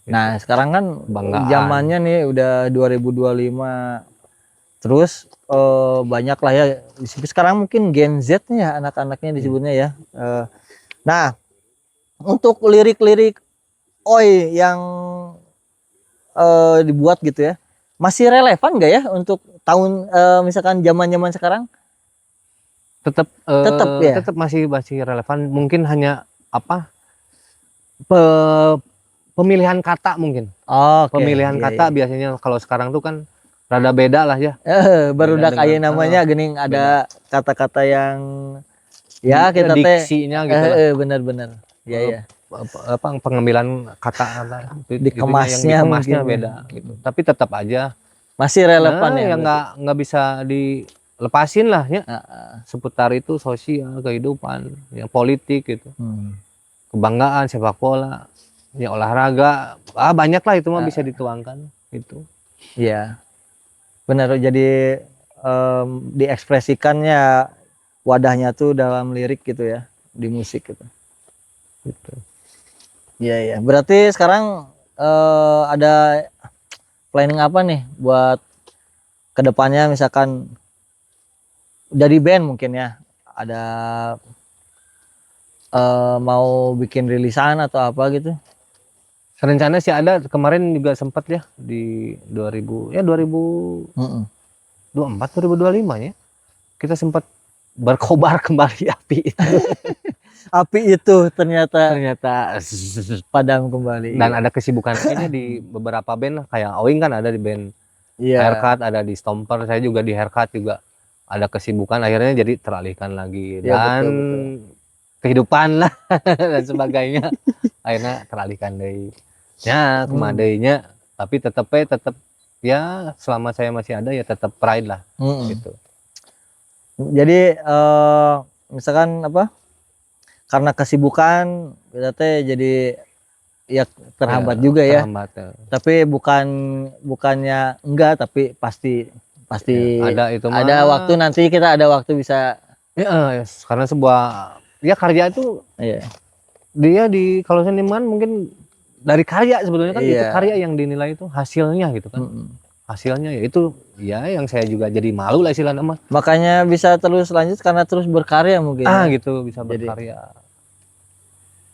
gitu. Nah, sekarang kan Kebanggaan. zamannya nih udah 2025. Terus banyak lah ya. Sekarang mungkin Gen Z nih ya anak-anaknya disebutnya ya. Nah, untuk lirik-lirik Oi yang dibuat gitu ya, masih relevan nggak ya untuk tahun misalkan zaman-zaman sekarang? Tetap Tetap ya? tetap masih relevan, mungkin hanya apa pe- pemilihan kata mungkin. Oke, Pemilihan iya, kata iya. biasanya kalau sekarang tuh kan rada beda lah ya. Baru Beda udah kayak dengan, namanya gening ada kata-kata yang ya di- kita teh diksinya gitu lah. bener-bener. Iya, Eh, iya. apa pengambilan kata itunya yang Dikemasnya dikemasnya mungkin ya. beda gitu. Tapi tetap aja Masih relevan ya. yang berarti? nggak bisa dilepasin lah ya. Heeh. Seputar itu sosial, kehidupan, yang politik gitu. Hmm. Kebanggaan, sepak bola, ya olahraga, banyak lah itu mah bisa dituangkan gitu. Iya, benar. Jadi diekspresikannya wadahnya tuh dalam lirik gitu ya, di musik gitu. Gitu. Iya, iya. Berarti sekarang ada planning apa nih buat kedepannya, misalkan dari band mungkin ya, ada mau bikin rilisan atau apa gitu? Rencana sih ada, kemarin juga sempat ya di 2024 2025 ya. Kita sempat berkobar kembali api itu. Api itu ternyata Ternyata padam kembali. dan ada kesibukan lainnya di beberapa band lah, kayak Oing kan ada di band Iya. Haircut, ada di Stomper, saya juga di Haircut juga ada kesibukan, akhirnya jadi teralihkan lagi Iya, dan betul. kehidupan lah dan sebagainya akhirnya teralihkan dari ya kemadainya, tapi tetap ya selama saya masih ada ya tetap pride lah gitu. Jadi misalkan apa? Karena kesibukan kita teh jadi ya terhambat juga ya. Terhambat ya. Tapi bukannya enggak, tapi pasti Ya, ada itu mah. ada waktu, nanti kita ada waktu bisa. Ya, karena sebuah ya karya itu Iya. dia kalau seniman mungkin dari karya sebetulnya kan, itu Iya. karya yang dinilai itu hasilnya gitu kan. Hasilnya ya itu ya yang saya juga jadi malu lah istilahnya mah. Makanya bisa terus lanjut karena terus berkarya mungkin. Ya. Gitu bisa berkarya.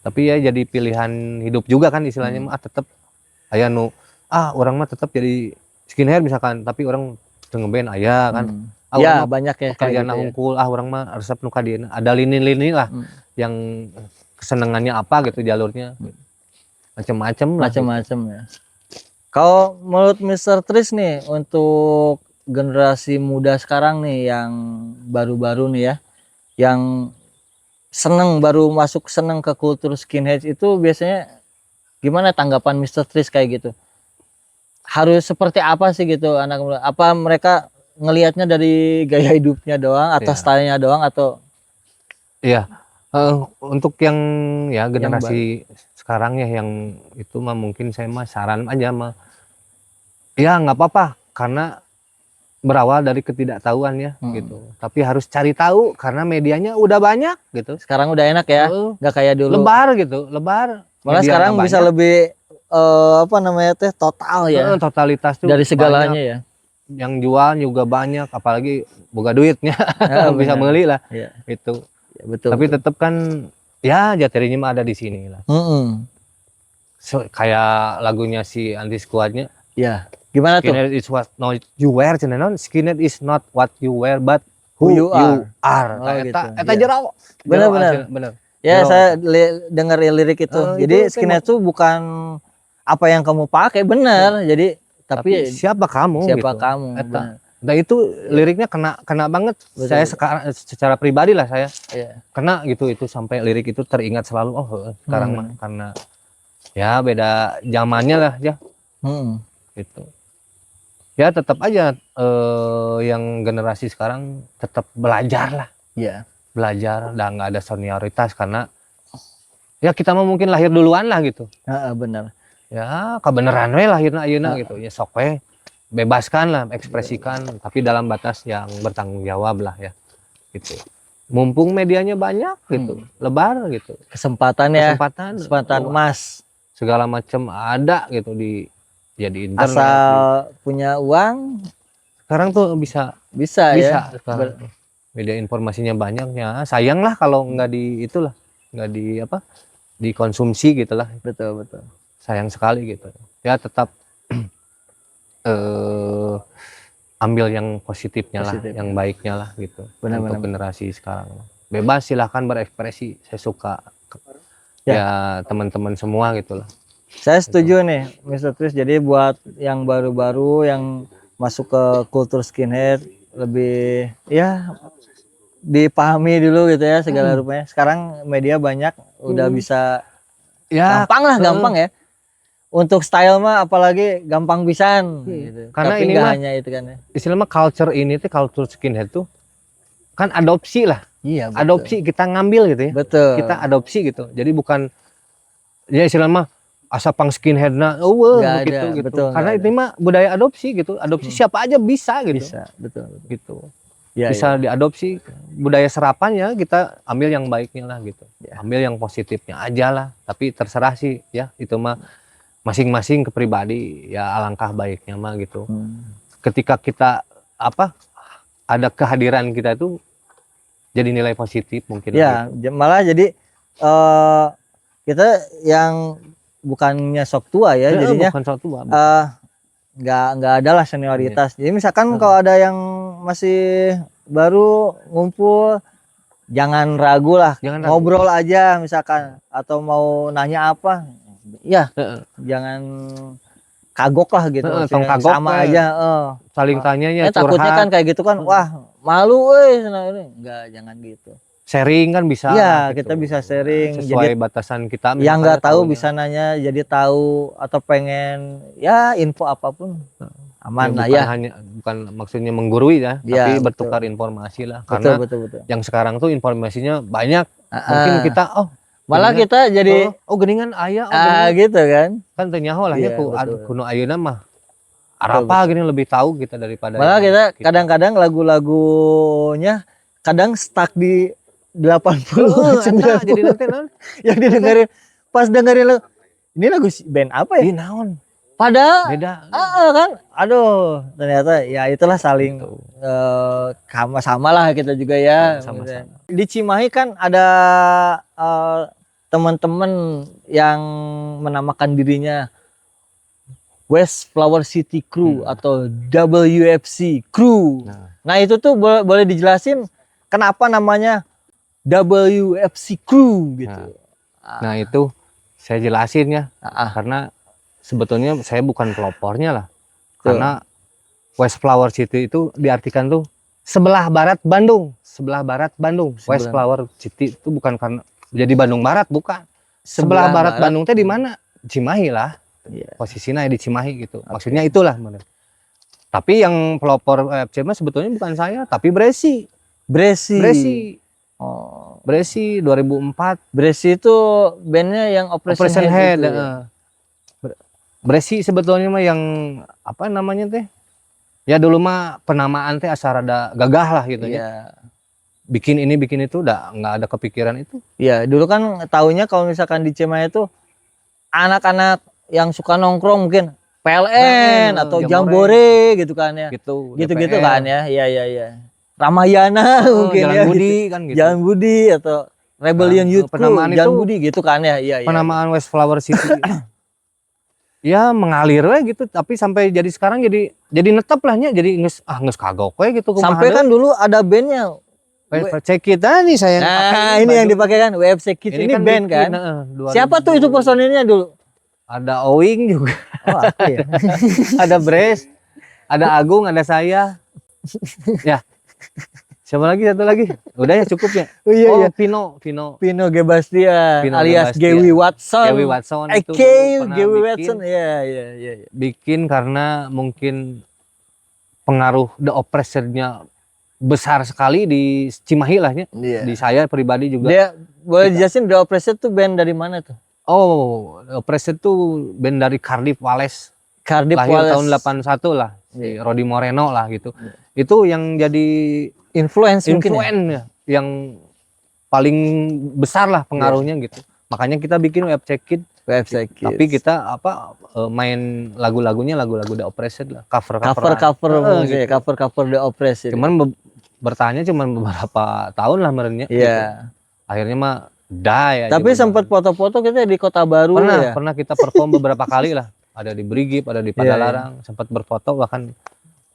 Tapi ya jadi pilihan hidup juga kan istilahnya mah, tetap aya orang mah tetap jadi skinhead misalkan, tapi orang ngeband aya kan. Ya banyak ya kerjaan gitu ya. hungkul, orang mah resep nu ka dieu ada lini-lini lah yang kesenangannya apa gitu jalurnya. Macam-macam ya. Kalau menurut Mr. Tris nih, untuk generasi muda sekarang nih yang baru-baru nih ya, yang baru masuk seneng ke kultur skinhead itu, biasanya gimana tanggapan Mr. Tris kayak gitu? Harus seperti apa sih gitu anak muda? Apa mereka ngelihatnya dari gaya hidupnya doang atau stylenya doang, atau? Iya, untuk yang ya generasi sekarang ya yang itu mah mungkin saya mah saran aja mah ya nggak apa-apa, karena berawal dari ketidaktahuan ya gitu, tapi harus cari tahu karena medianya udah banyak gitu. Sekarang udah enak ya, nggak kayak dulu lebar malah sekarang bisa lebih apa namanya teh, total ya, totalitas tuh dari segalanya banyak. ya. Yang jual juga banyak, apalagi boga duitnya bisa beli lah itu ya, betul, tapi tetap kan ya jatirinya mah ada di sini lah. Kayak lagunya si Anti Squadnya ya, gimana tuh? Skinhead is what not you wear, skinhead is not what you wear but who you are. Eta jero. Benar. Ya, saya dengar lirik itu. Jadi skinhead itu bukan apa yang kamu pakai, benar. Jadi tapi siapa kamu? Siapa gitu. kamu? Nah itu liriknya kena banget. Betul. Saya secara pribadi lah saya kena gitu, itu sampai lirik itu teringat selalu. Sekarang mah karena ya beda zamannya lah ya. Gitu. Ya tetap aja yang generasi sekarang tetap belajar lah. Iya. Belajar dan nggak ada senioritas, karena ya kita mah mungkin lahir duluan lah gitu. Benar. ya kebenaran we lah ayeuna gitu ya, sok we bebaskan lah, ekspresikan, tapi dalam batas yang bertanggung jawab lah ya gitu. Mumpung medianya banyak gitu, lebar gitu, Kesempatan kesempatan emas. segala macam ada gitu di internet. Asal punya uang Sekarang tuh bisa ya. sekarang. Media informasinya banyaknya, sayang lah kalau nggak dikonsumsi gitu lah. Betul. Sayang sekali gitu ya. Tetap ambil yang positifnya lah, yang baiknya lah gitu. Untuk generasi sekarang bebas, silahkan berekspresi, saya suka ya teman-teman semua gitu lah. Saya setuju nih Mr. Chris. Jadi buat yang baru-baru yang masuk ke kultur skinhead, lebih ya dipahami dulu gitu ya segala rupanya. Sekarang media banyak, udah bisa ya gampang ya. Untuk style mah apalagi gampang pisan gitu. Karena tapi ini nggak mah hanya itu kan ya. Istilahnya culture ini tuh, culture skinhead tuh kan adopsi lah. Iya, betul. Adopsi, kita ngambil gitu ya. Betul. Kita adopsi gitu. Jadi bukan ya istilahnya asa pang skinhead Nggak gitu ada, gitu. betul, Karena nggak itu mah budaya adopsi gitu. Adopsi siapa aja bisa gitu. Bisa, betul. Gitu. Ya, bisa diadopsi budaya serapannya, kita ambil yang baiknya lah gitu. Ambil yang positifnya aja lah. Tapi terserah sih ya, itu mah masing-masing ke pribadi ya, alangkah baiknya mah gitu. Ketika kita ada kehadiran kita itu jadi nilai positif mungkin ya gitu. Malah jadi kita yang bukannya sok tua ya, jadinya bukan sok tua, nggak ada lah senioritas. Jadi misalkan kalau ada yang masih baru ngumpul, jangan ragu lah, ngobrol aja misalkan, atau mau nanya apa ya, jangan kagok lah gitu. Kagok sama aja saling tanyanya, takutnya kan kayak gitu kan, wah malu enggak, jangan gitu. Sharing kan bisa. Iya, gitu. Kita bisa sharing. Sesuai jadi batasan kita. Yang nggak tahu bisa nanya, jadi tahu, atau pengen ya info apapun aman lah ya. Bukan maksudnya menggurui ya, tapi bertukar informasi lah. Karena betul. Yang sekarang tuh informasinya banyak. Mungkin kita malah geningan, kita jadi geningan ayah gitu kan. Kan ternyaho lah ya kuno ayeuna mah Arapa gini lebih tahu kita daripada. Malah kita kadang-kadang lagu-lagunya kadang stuck di 80 90. Jadi nanti yang didengerin pas dengerin ini lagu band apa ya? Naon. Pada beda. Kan. Aduh, ternyata ya itulah saling sama lah kita juga ya. Sama-sama. Di Cimahi kan ada teman-teman yang menamakan dirinya West Flower City Crew atau WFC Crew. Nah itu tuh boleh dijelasin kenapa namanya WFC Crew gitu. Nah itu saya jelasin ya, karena sebetulnya saya bukan pelopornya lah. Karena West Flower City itu diartikan tuh sebelah barat Bandung. West Flower City itu bukan karena jadi Bandung Barat, bukan. Sebelah barat Bandung teh di mana? Cimahi lah. Posisinya di Cimahi gitu. Maksudnya itulah. Tapi yang pelopor FC mah sebetulnya bukan saya, tapi Bresi. Oh, Bresi 2004. Bresi itu bandnya yang Operation Head. Bresi sebetulnya mah yang apa namanya teh? Ya dulu mah penamaan teh asal rada gagah lah gitu ya. Bikin ini bikin itu udah nggak ada kepikiran itu. Iya, dulu kan taunya kalau misalkan di Cimahi itu anak-anak yang suka nongkrong mungkin PLN atau Jambore gitu kan ya. Gitu kan ya. Iya. Ramayana mungkin Jalan ya. Budi kan gitu. Jalan Budi atau Rebellion Youth Crew, Jalan Budi gitu kan ya. Iya. Penamaan West Flower City. Ya mengalir we gitu, tapi sampai jadi sekarang jadi netep lahnya, jadi nges kagok we gitu. Sampai kan dulu ada bandnya WFC Kid nih saya. Nah, ini yang dipakai kan WFC Kid ini kan band kan. Siapa tuh itu personilnya dulu? Ada Owing juga. Oh, apa ya? Ada Bres, ada Agung, ada saya. Ya. Siapa lagi, satu lagi? Udah ya cukup ya. Iya. Pino Gebastian alias Gewi Watson. Itu Gewi Watson. Iya. Bikin karena mungkin pengaruh The Oppressor-nya besar sekali di Cimahi lah ya. Di saya pribadi juga. Dia boleh dijelasin The Oppressor tuh band dari mana tuh? Oh, Oppressed itu band dari Cardiff, Wales. Cardiff Lahir Wallace. tahun 81 lah. Si Roddy Moreno lah gitu. Itu yang jadi Influence mungkin ya? influence ya, yang paling besar lah pengaruhnya gitu. Makanya kita bikin WFC Kid. WFC Kids. Tapi kita main lagu-lagunya lagu-lagu The Oppressed lah, cover gitu. Cover The Oppressed. Cuman bertahannya cuman beberapa tahun lah merenya. Iya. Gitu. Akhirnya mah die aja. Tapi sempat foto-foto kita di Kota Baru ya. Pernah kita perform beberapa kali lah. Ada di Brigip, ada di Padalarang, sempat berfoto, bahkan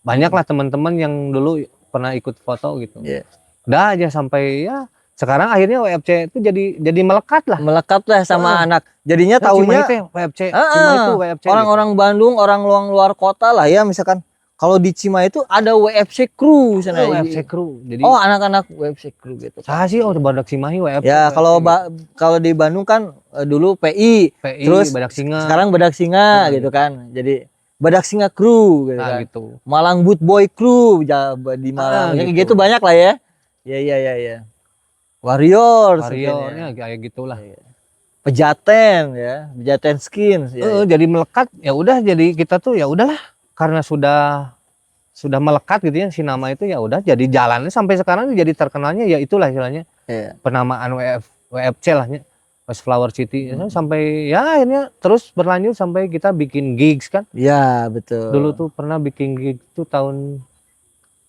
banyak lah teman-teman yang dulu pernah ikut foto gitu. Iya. Udah aja sampai ya sekarang akhirnya WFC itu jadi melekat lah. Melekat lah sama anak. Jadinya taunya WFC, Cimahi itu WFC. Orang-orang Bandung, orang luar kota lah ya, misalkan kalau di Cimahi itu ada WFC Crew sana. WFC Crew. Jadi anak-anak WFC Crew gitu. saya sih badak Cimahi WFC. Ya, kalau di Bandung kan dulu PI, terus Badak Singa. sekarang Badak Singa gitu kan. Jadi Badak Singa Crew gitu kan. Gitu. Malang Boot Boy Crew di Malang. Gitu banyak lah ya. Iya. Warriornya kayak gitulah. Pejaten ya, Pejaten Skins ya. Jadi melekat, ya udah, jadi kita tuh ya udahlah, karena sudah melekat gitu ya si nama itu, ya udah jadi jalannya sampai sekarang jadi terkenalnya ya itulah istilahnya. Penamaan WFC lah ya. West Flower City sampai ya akhirnya terus berlanjut sampai kita bikin gigs kan. Iya, betul. Dulu tuh pernah bikin gig tuh tahun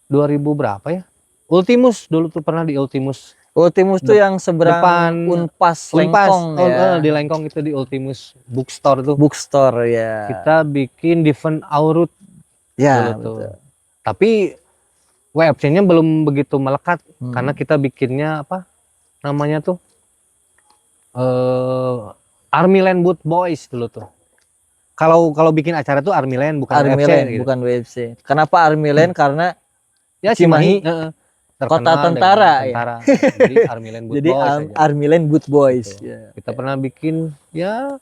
2000 berapa ya? Ultimus dulu tuh pernah di Ultimus. Ultimus tuh yang seberang depan Unpas Lengkong ya. Di Lengkong itu di Ultimus Bookstore tuh. Bookstore ya. Kita bikin Different Aurut. Ya, betul. Tapi WFC-nya belum begitu melekat karena kita bikinnya apa namanya tuh Army Land Boot Boys dulu tuh. Kalau bikin acara tuh Army Land bukan Army WFC. Land, gitu. bukan WFC. Kenapa Army Land? Karena ya Cimahi kota tentara ya. Jadi Army Land Boot Jadi Boys. Army Land Boot Boys. Ya. Kita pernah bikin ya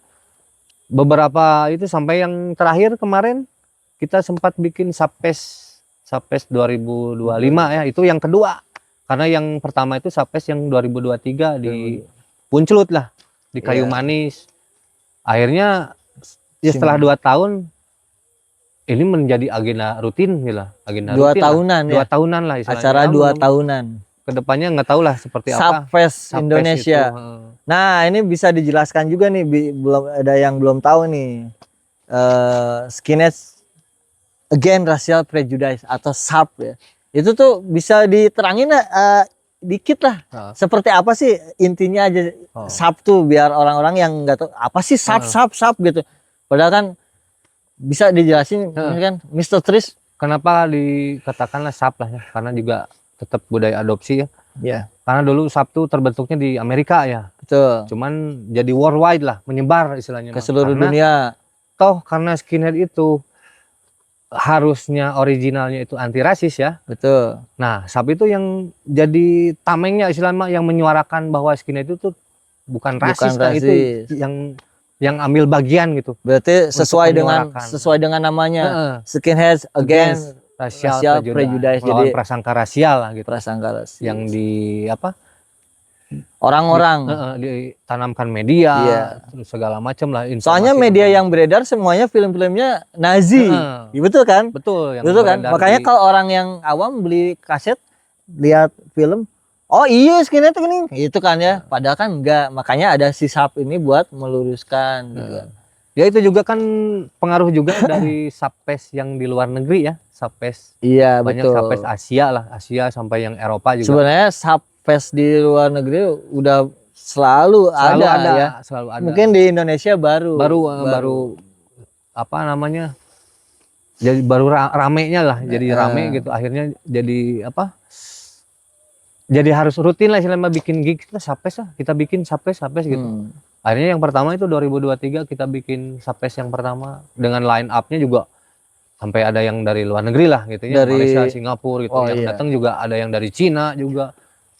beberapa itu sampai yang terakhir kemarin kita sempat bikin Sapes 2025 ya, itu yang kedua. Karena yang pertama itu Sapes yang 2023 di Puncelut lah, di Kayu Manis. Akhirnya ya setelah 2 tahun ini menjadi agenda rutin gitu lah, agenda 2 tahunan ya. 2 tahunan lah istilahnya. Acara 2 tahunan. Kedepannya nggak tahu lah seperti apa. Sapfest Indonesia. Itu. Nah, ini bisa dijelaskan juga nih, belum ada yang belum tahu nih. Skinheads Against Racial Prejudice atau SAP ya. Itu tuh bisa diterangin dikit lah. Seperti apa sih intinya aja SAP tuh, biar orang-orang yang nggak tahu apa sih SAP gitu. Padahal kan bisa dijelasin kan Mr. Tris. Kenapa dikatakanlah SAP lah ya? Karena juga tetap budaya adopsi ya. Iya. Karena dulu SAP tuh terbentuknya di Amerika ya. Betul. Cuman jadi worldwide lah, menyebar istilahnya. Ke seluruh dunia. Toh karena skinhead itu harusnya originalnya itu anti rasis ya. Betul. Nah, SAP itu yang jadi tamengnya istilahnya, yang menyuarakan bahwa skinhead itu tuh bukan rasis, kan, itu yang ambil bagian gitu. Berarti sesuai dengan namanya, Skinheads Against Racial Prejudice. Jadi prasangka rasial lah gitu. Prasangka rasial. Yang di apa? Orang-orang ditanamkan media, terus segala macam lah. Soalnya media yang beredar semuanya film-filmnya Nazi, betul kan? Betul. Betul kan? Makanya kalau orang yang awam beli kaset, lihat film, oh iya skinhead ini, itu kan ya. Padahal kan enggak. Makanya ada si SAP ini buat meluruskan. Gitu. Ya itu juga kan pengaruh juga dari Sapes yang di luar negeri ya. Sapes. Iya, banyak betul. Sapes Asia lah, Asia sampai yang Eropa juga. Sebenarnya Sapes di luar negeri udah selalu ada ya. Selalu ada. Mungkin di Indonesia baru apa namanya? Jadi baru ramenya lah, jadi rame gitu. Akhirnya jadi apa? Jadi harus rutin lah selama bikin gig kita Sapes lah. Kita bikin Sapes gitu. Akhirnya yang pertama itu 2023 kita bikin Sapes yang pertama dengan line up-nya juga sampai ada yang dari luar negeri lah gitu ya, dari Malaysia, Singapura gitu. Yang datang juga ada yang dari Cina juga.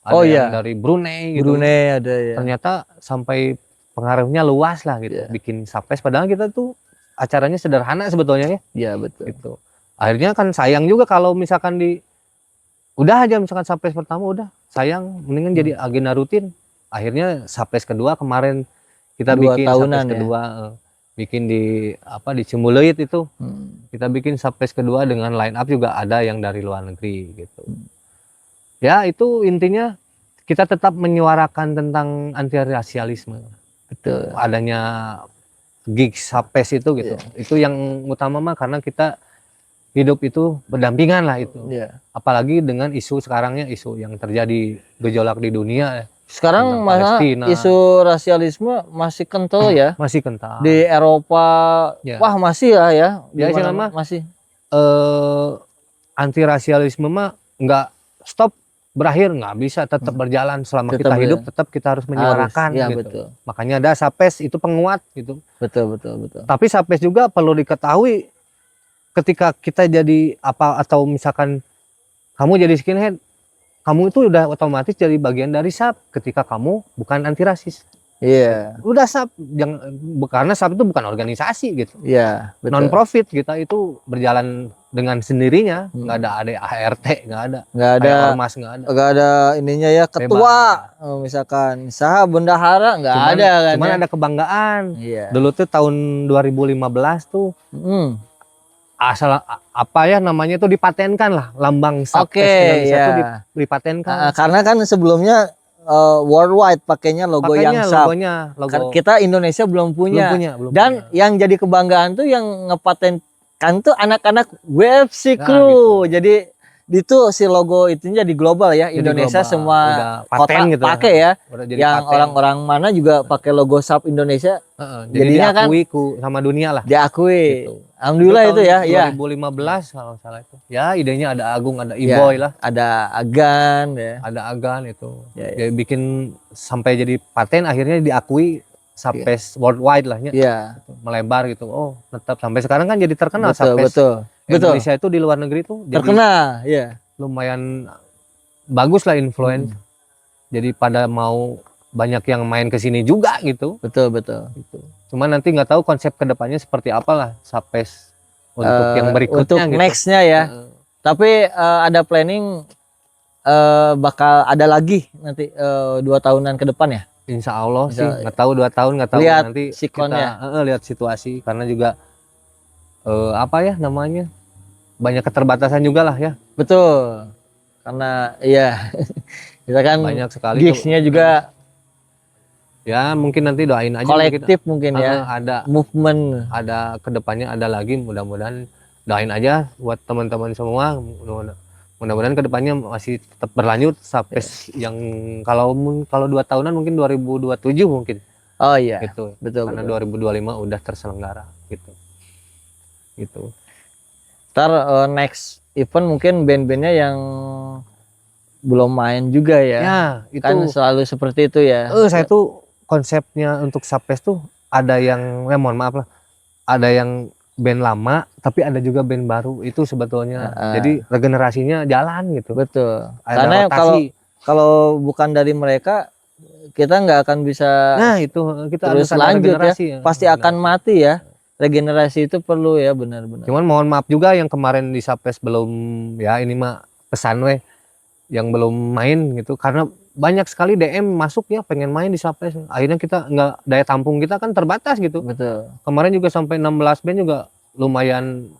Ada yang dari Brunei gitu. Brunei ada ya. Ternyata sampai pengaruhnya luas lah gitu. Bikin Sapes padahal kita tuh acaranya sederhana sebetulnya ya. Iya, betul. Gitu. Akhirnya kan sayang juga kalau misalkan udah aja misalkan Sapes pertama udah sayang, mendingan jadi agenda rutin. Akhirnya Sapes kedua kemarin kita 2 bikin tahunan Sapes ya? kedua, bikin di apa, di Ciumuleuit itu. Kita bikin Sapes kedua dengan line up juga ada yang dari luar negeri gitu. Ya itu intinya kita tetap menyuarakan tentang anti rasialisme. Betul. Adanya gig Sapes itu gitu. Itu yang utama mah karena kita hidup itu berdampingan lah itu. Iya. Apalagi dengan isu sekarangnya, isu yang terjadi gejolak di dunia Sekarang tentang malah Palestina. isu rasialisme masih kental ya. Masih kental. Di Eropa, Ya. wah masih lah ya. Ya, Di istilahnya mana-mana mah, masih. Anti rasialisme mah nggak stop, berakhir nggak bisa, tetap berjalan selama Tetap kita hidup, berjalan. tetap kita harus menyuarakan Iya, gitu. betul. Makanya ada Sapes itu penguat gitu. Betul. Tapi Sapes juga perlu diketahui ketika kita jadi apa, atau misalkan kamu jadi skinhead, kamu itu udah otomatis jadi bagian dari SAP ketika kamu bukan anti rasis. Iya. Udah SAP, karena SAP itu bukan organisasi gitu. Iya, betul. Non profit, kita itu berjalan dengan sendirinya, nggak ada ART, nggak ada. Nggak ada. Kayak ormas nggak ada. Nggak ada ininya ya, ketua. Misalkan saha bendahara nggak ada kan. Cuman ya? ada kebanggaan. Iya. Dulu tuh tahun 2015 tuh asal apa ya namanya tuh dipatenkan lah, lambang Sapes Indonesia tuh dipatenkan. Karena kan sebelumnya worldwide pakainya logo yang SAP. Logo. Kita Indonesia belum punya. Belum Dan punya. yang jadi kebanggaan tuh yang ngepatenkan tuh anak-anak WFC Nah, Crew. Jadi itu si logo itunya di global ya. Jadi Indonesia global. semua Udah kota paten gitu pakai ya. Udah jadi Yang paten. orang-orang mana juga pakai logo SAP Indonesia. Jadi jadinya diakui sama dunia lah. Diakui. Gitu. Alhamdulillah itu ya. 2015 kalau salah itu. Ya idenya ada Agung, ada Iboy lah. Ada Agan ya. Ada Agan itu. Ya. Dia bikin sampai jadi paten, akhirnya diakui Sapes worldwide lah ya. Iya. Melebar gitu. Oh, tetap sampai sekarang kan jadi terkenal Betul, Sapes. betul. Indonesia itu di luar negeri tuh jadi Terkenal, ya. lumayan bagus lah influence. Jadi pada mau banyak yang main ke sini juga gitu. Betul. Gitu. Cuman nanti nggak tahu konsep kedepannya seperti apalah Sapes untuk yang berikutnya. Untuk gitu. nextnya ya. Tapi ada planning bakal ada lagi nanti 2 tahunan ke depan ya. Insya Allah sih, nggak tahu 2 tahun, nggak tahu Lihat nanti sikonnya. kita lihat situasi, karena juga apa ya namanya, banyak keterbatasan juga lah ya. Betul. Karena iya kita kan Banyak sekali gigsnya juga ya, mungkin nanti doain aja kolektif mungkin ya. ada Movement. ada kedepannya ada lagi, mudah-mudahan doain aja buat teman-teman semua, mudah-mudahan kedepannya masih tetap berlanjut Sapes yang kalau 2 tahunan mungkin 2027 mungkin. Oh iya. Gitu. Betul. Karena 2025 udah terselenggara gitu. Ntar next event mungkin band-bandnya yang belum main juga ya. Ya, itu Kan selalu seperti itu ya. saya tuh konsepnya untuk Sapes tuh ada yang mohon maaf lah, ada yang band lama tapi ada juga band baru, itu sebetulnya jadi regenerasinya jalan gitu. Betul. Ada Karena rotasi. kalau bukan dari mereka kita nggak akan bisa Nah itu kita terus harus ada lanjut regenerasi ya. Pasti akan mati ya. Regenerasi itu perlu ya, benar-benar. Cuman mohon maaf juga yang kemarin di Sapes belum, ya ini mah pesan weh, yang belum main gitu, karena banyak sekali DM masuk ya pengen main di Sapes, akhirnya kita nggak, daya tampung kita kan terbatas gitu. Betul. Kemarin juga sampai 16 band juga lumayan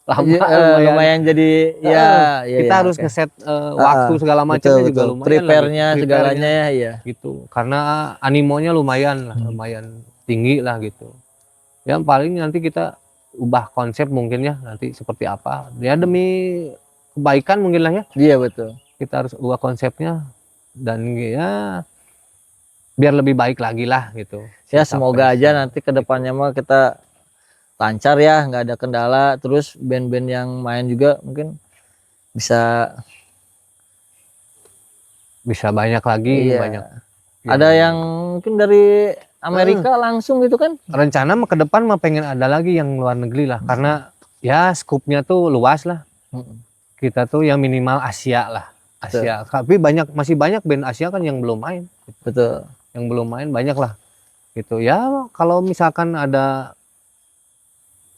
lama, lumayan jadi ya kita harus ngeset waktu segala macamnya juga lumayan, prepare-nya segalanya ya gitu, karena animonya lumayan lah, lumayan tinggi lah gitu. Ya paling nanti kita ubah konsep mungkin ya, nanti seperti apa ya, demi kebaikan mungkin lah ya. Iya betul, kita harus ubah konsepnya dan ya biar lebih baik lagi lah gitu ya. Semoga aja nanti kedepannya mah kita lancar ya, nggak ada kendala, terus band-band yang main juga mungkin bisa banyak lagi. Banyak ada yang mungkin dari Amerika langsung gitu kan. Rencana ke depan mah pengen ada lagi yang luar negeri lah, karena ya skupnya tuh luas lah. Kita tuh yang minimal Asia lah, Asia. Tapi masih banyak band Asia kan yang belum main. Betul. Yang belum main banyak lah gitu ya. Kalau misalkan ada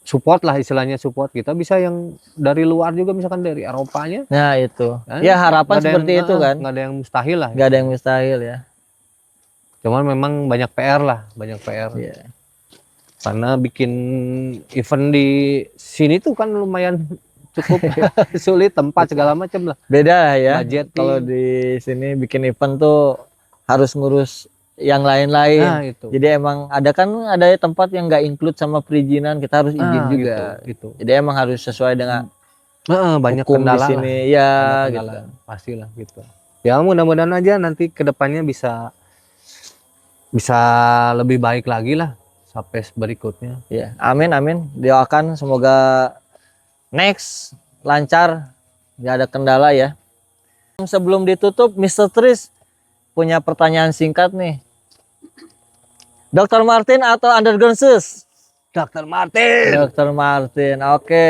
support lah, istilahnya support, kita bisa yang dari luar juga, misalkan dari Eropanya. Nah itu ya harapan seperti itu kan. Nggak ada yang mustahil lah. Nggak ada yang mustahil ya. Cuman memang banyak PR lah, banyak PR. Iya. Karena bikin event di sini tuh kan lumayan cukup sulit, tempat segala macam lah. Beda ya. Budgeting. Kalau di sini bikin event tuh harus ngurus yang lain-lain. Nah, itu. Jadi emang ada tempat yang nggak include sama perizinan, kita harus izin juga. Gitu. Jadi emang harus sesuai dengan Banyak hukum kendala di sini. Ya, lah. gitu. Kendala, pastilah gitu. Ya mudah-mudahan aja nanti kedepannya bisa lebih baik lagi lah sampai berikutnya. Ya, amin amin. Doakan semoga next lancar, nggak ada kendala ya. Sebelum ditutup, Mr. Tris punya pertanyaan singkat nih. Dr. Martin atau Underground Sus? Dr. Martin. Dr. Martin, oke.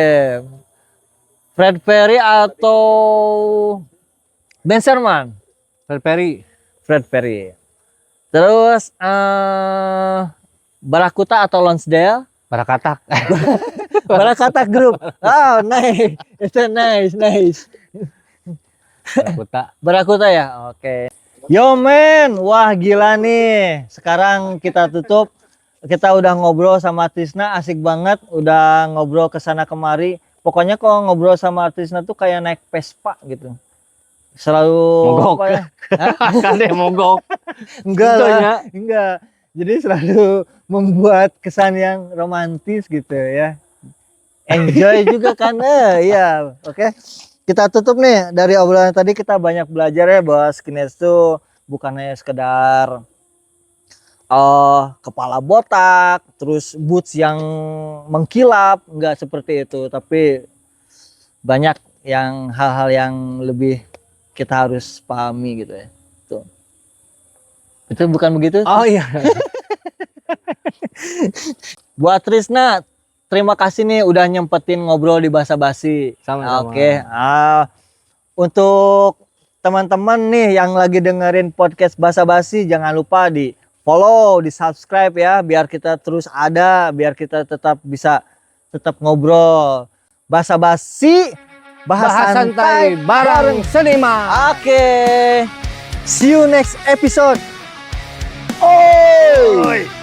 Fred Perry atau Ben Sherman? Fred Perry. Fred Perry. Terus Barakuta atau Lonsdale? Barakatak. Barakata Group. Oh, nice. Itu nice. Barakuta. Barakuta ya? Oke. Yo men, wah gila nih. Sekarang kita tutup. Kita udah ngobrol sama Tisna, asik banget. Udah ngobrol kesana kemari. Pokoknya kalau ngobrol sama Tisna tuh kayak naik Vespa gitu. Selalu Mogok. apa ya? Hah? Kade mogok. Enggak Gitu lah, ya. enggak. Jadi selalu membuat kesan yang romantis gitu ya. Enjoy juga kan, iya. Oke. Kita tutup nih dari obrolan tadi, kita banyak belajar ya bahwa skinheads itu bukannya sekedar kepala botak, terus boots yang mengkilap, enggak seperti itu, tapi banyak yang hal-hal yang lebih kita harus pahami gitu ya. Tuh. Itu bukan begitu? Oh iya. Buat Trisna, terima kasih nih udah nyempetin ngobrol di Basa Basi. Sama-sama. Oke. Untuk teman-teman nih yang lagi dengerin podcast Basa Basi, jangan lupa di follow, di subscribe ya, biar kita terus ada, biar kita tetap bisa ngobrol. Basa Basi, bahas santai bareng seniman. Oke. See you next episode. Oh.